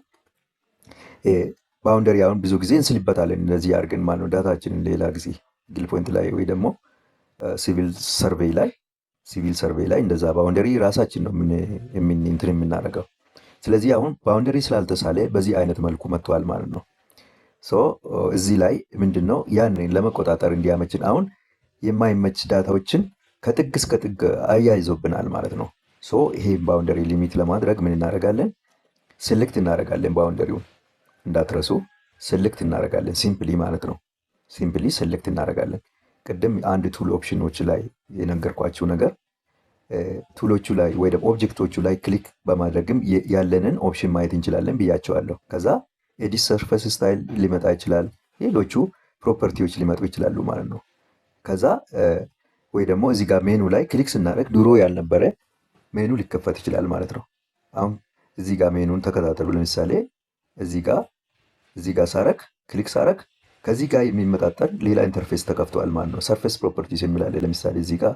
ባውንደሪ አሁን ብዙ ጊዜ እንስልበታለን እንደዚህ አድርገን ማለት ነው። ዳታችንን ሌላ ጊዜ ግል ፖይንት ላይ ወይ ደግሞ ሲቪል ሰርቬይ ላይ እንደዛ ባውንደሪ ራሳችን ነው እንትን የምናደርገው። ስለዚህ አሁን ባውንደሪ ስላልተሳለ በዚህ አይነት መልኩ መጥቷል ማለት ነው። እዚህ ላይ ምንድን ነው ያንን ለመቆጣጠር እንዲያመችን አሁን የማይመች ዳታዎችን ከጥግ እስከ ጥግ አያይዞብናል ማለት ነው። ይሄ ባውንደሪ ሊሚት ለማድረግ ምን እናደርጋለን? ሴሌክት እናደርጋለን። ባውንደሪውን እንዳትረሱ ሴሌክት እናደርጋለን። ሲምፕሊ ማለት ነው። ሲምፕሊ ሴሌክት እናደርጋለን። ቅድም አንድ ቱል ኦፕሽኖች ላይ የነገርኳችሁ ነገር ቱሎቹ ላይ ወይ ደግሞ ኦብጀክቶቹ ላይ ክሊክ በማድረግም ያለንን ኦፕሽን ማየት እንችላለን ብያቸዋለሁ። ከዛ ኤዲት ሰርፌስ ስታይል ሊመጣ ይችላል። ሌሎቹ ፕሮፐርቲዎች ሊመጡ ይችላሉ ማለት ነው። ከዛ ወይ ደግሞ እዚህ ጋር ሜኑ ላይ ክሊክ ስናደርግ ድሮ ያልነበረ ሜኑ ሊከፈት ይችላል ማለት ነው። አሁን እዚህ ጋር ሜኑን ተከታተሉ። ለምሳሌ እዚህ ጋር ሳረግ ክሊክ ሳረግ ከዚህ ጋር የሚመጣጠን ሌላ ኢንተርፌስ ተከፍቷል ማለት ነው። ሰርፌስ ፕሮፐርቲስ የሚላለ ለምሳሌ እዚህ ጋር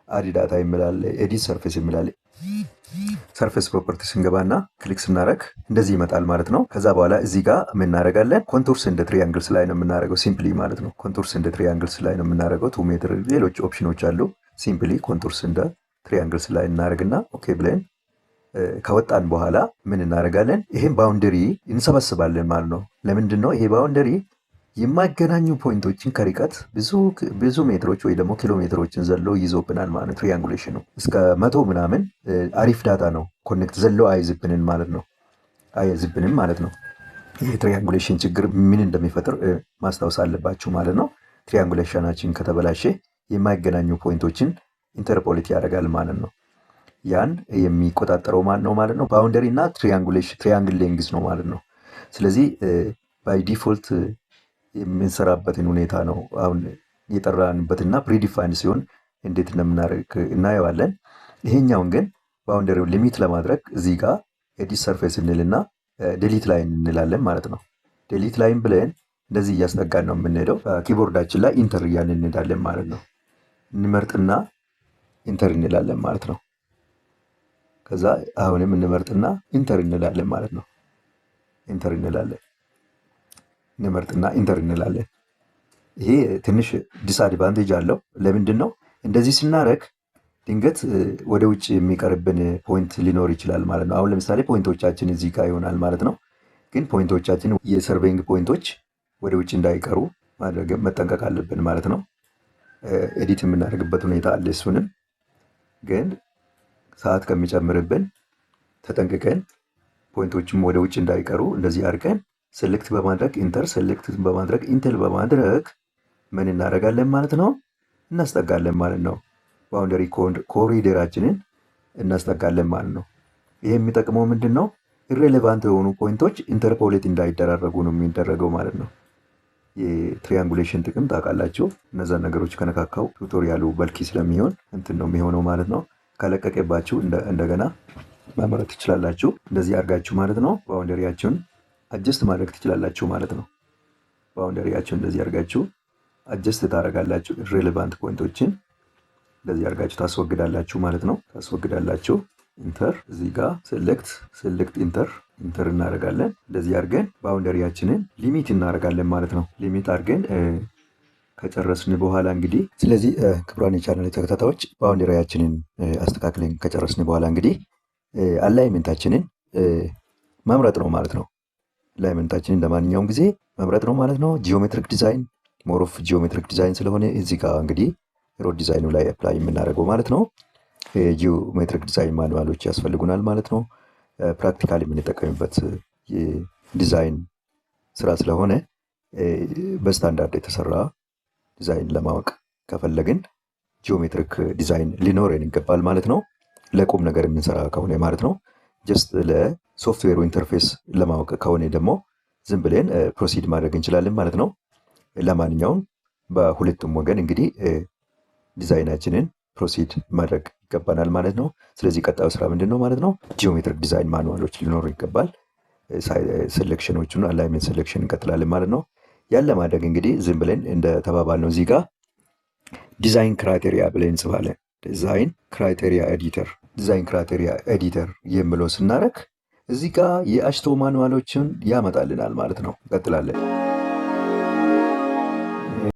አድ ዳታ የሚላለ ኤዲት ሰርፌስ የሚላለ ሰርፌስ ፕሮፐርቲስ እንገባና ክሊክ ስናረግ እንደዚህ ይመጣል ማለት ነው። ከዛ በኋላ እዚህ ጋር የምናደርጋለን ኮንቱርስ እንደ ትሪያንግልስ ላይ ነው የምናደርገው። ሲምፕሊ ማለት ነው ኮንቱርስ እንደ ትሪያንግልስ ላይ ነው የምናደርገው። 2 ሜትር ሌሎች ኦፕሽኖች አሉ። ሲምፕሊ ኮንቱርስ እንደ ትሪያንግልስ ላይ እናደርግና ኦኬ ብለን ከወጣን በኋላ ምን እናደርጋለን? ይሄን ባውንደሪ እንሰበስባለን ማለት ነው። ለምንድን ነው ይሄ ባውንደሪ የማይገናኙ ፖይንቶችን ከርቀት ብዙ ሜትሮች ወይ ደግሞ ኪሎ ሜትሮችን ዘሎ ይዞብናል ማለት ነው። ትሪያንጉሌሽኑ እስከ 100 ምናምን አሪፍ ዳታ ነው። ኮኔክት ዘሎ አይዝብንም ማለት ነው። ይሄ ትሪያንጉሌሽን ችግር ምን እንደሚፈጥር ማስታወስ አለባችሁ ማለት ነው። ትሪያንጉሌሽናችን ከተበላሸ የማይገናኙ ፖይንቶችን ኢንተርፖሌት ያደርጋል ማለት ነው። ያን የሚቆጣጠረው ማን ነው ማለት ነው? ባውንደሪ እና ትሪያንግል ሌንግዝ ነው ማለት ነው። ስለዚህ ባይ ዲፎልት የምንሰራበትን ሁኔታ ነው አሁን የጠራንበትና ፕሪዲፋይንድ ሲሆን እንዴት እንደምናደርግ እናየዋለን። ይሄኛውን ግን ባውንደሪውን ሊሚት ለማድረግ እዚህ ጋር ኤዲት ሰርፌስ እንልና ዴሊት ላይን እንላለን ማለት ነው። ዴሊት ላይን ብለን እንደዚህ እያስጠጋን ነው የምንሄደው። ኪቦርዳችን ላይ ኢንተር እያልን እንሄዳለን ማለት ነው። እንመርጥና ኢንተር እንላለን ማለት ነው። ከዛ አሁንም እንመርጥና ኢንተር እንላለን ማለት ነው። እንመርጥና ኢንተር እንላለን። ይሄ ትንሽ ዲስአድቫንቴጅ አለው። ለምንድን ነው እንደዚህ ስናደርግ ድንገት ወደ ውጭ የሚቀርብን ፖይንት ሊኖር ይችላል ማለት ነው። አሁን ለምሳሌ ፖይንቶቻችን እዚህ ጋር ይሆናል ማለት ነው። ግን ፖይንቶቻችን የሰርቬይንግ ፖይንቶች ወደ ውጭ እንዳይቀሩ ማድረግ መጠንቀቅ አለብን ማለት ነው። ኤዲት የምናደርግበት ሁኔታ አለ። እሱንም ግን ሰዓት ከሚጨምርብን ተጠንቅቀን ፖይንቶችም ወደ ውጭ እንዳይቀሩ እንደዚህ አድርገን ሴሌክት በማድረግ ኢንተር በማድረግ ምን እናደርጋለን ማለት ነው? እናስጠጋለን ማለት ነው። ባውንደሪ ኮሪደራችንን እናስጠጋለን ማለት ነው። ይሄ የሚጠቅመው ምንድን ነው? ኢሬሌቫንት የሆኑ ፖይንቶች ኢንተርፖሌት እንዳይደራረጉ ነው የሚደረገው ማለት ነው። የትሪያንጉሌሽን ጥቅም ታውቃላችሁ። እነዛን ነገሮች ከነካካው ቱቶሪያሉ በልኪ ስለሚሆን እንትን ነው የሚሆነው ማለት ነው። ከለቀቀባችሁ እንደገና ማምረት ትችላላችሁ። እንደዚህ አድርጋችሁ ማለት ነው ባውንደሪያችሁን አጀስት ማድረግ ትችላላችሁ ማለት ነው። ባውንደሪያችሁን እንደዚህ አድርጋችሁ አጀስት ታደርጋላችሁ። ሬሌቫንት ፖይንቶችን እንደዚህ አድርጋችሁ ታስወግዳላችሁ ማለት ነው። ታስወግዳላችሁ። ኢንተር እዚህ ጋር ሴሌክት ኢንተር እናደርጋለን። እንደዚህ አድርገን ባውንደሪያችንን ሊሚት እናደርጋለን ማለት ነው። ሊሚት አድርገን ከጨረስን በኋላ እንግዲህ ስለዚህ ክቡራን የቻናል ተከታታዮች ባውንደሪያችንን አስተካክለን ከጨረስን በኋላ እንግዲህ አላይመንታችንን መምረጥ ነው ማለት ነው። አላይመንታችንን ለማንኛውም ጊዜ መምረጥ ነው ማለት ነው። ጂኦሜትሪክ ዲዛይን ሞሮፍ ጂኦሜትሪክ ዲዛይን ስለሆነ እዚህ ጋር እንግዲህ ሮድ ዲዛይኑ ላይ አፕላይ የምናደርገው ማለት ነው። ጂኦሜትሪክ ዲዛይን ማኑዋሎች ያስፈልጉናል ማለት ነው። ፕራክቲካሊ የምንጠቀምበት የዲዛይን ስራ ስለሆነ በስታንዳርድ የተሰራ ዲዛይን ለማወቅ ከፈለግን ጂኦሜትሪክ ዲዛይን ሊኖረን ይገባል ማለት ነው። ለቁም ነገር የምንሰራ ከሆነ ማለት ነው። ጀስት ለሶፍትዌሩ ኢንተርፌስ ለማወቅ ከሆነ ደግሞ ዝም ብለን ፕሮሲድ ማድረግ እንችላለን ማለት ነው። ለማንኛውም በሁለቱም ወገን እንግዲህ ዲዛይናችንን ፕሮሲድ ማድረግ ይገባናል ማለት ነው። ስለዚህ ቀጣዩ ስራ ምንድን ነው ማለት ነው? ጂኦሜትሪክ ዲዛይን ማኑዋሎች ሊኖሩ ይገባል። ሴሌክሽኖቹን አላይመንት ሴሌክሽን እንቀጥላለን ማለት ነው። ያን ለማድረግ እንግዲህ ዝም ብለን እንደተባባል ነው እዚህ ጋር ዲዛይን ክራይቴሪያ ብለን እንጽፋለን። ዲዛይን ክራይቴሪያ ኤዲተር የምለው ስናረግ እዚህ ጋር የአሽቶ ማኑዋሎችን ያመጣልናል ማለት ነው። እንቀጥላለን።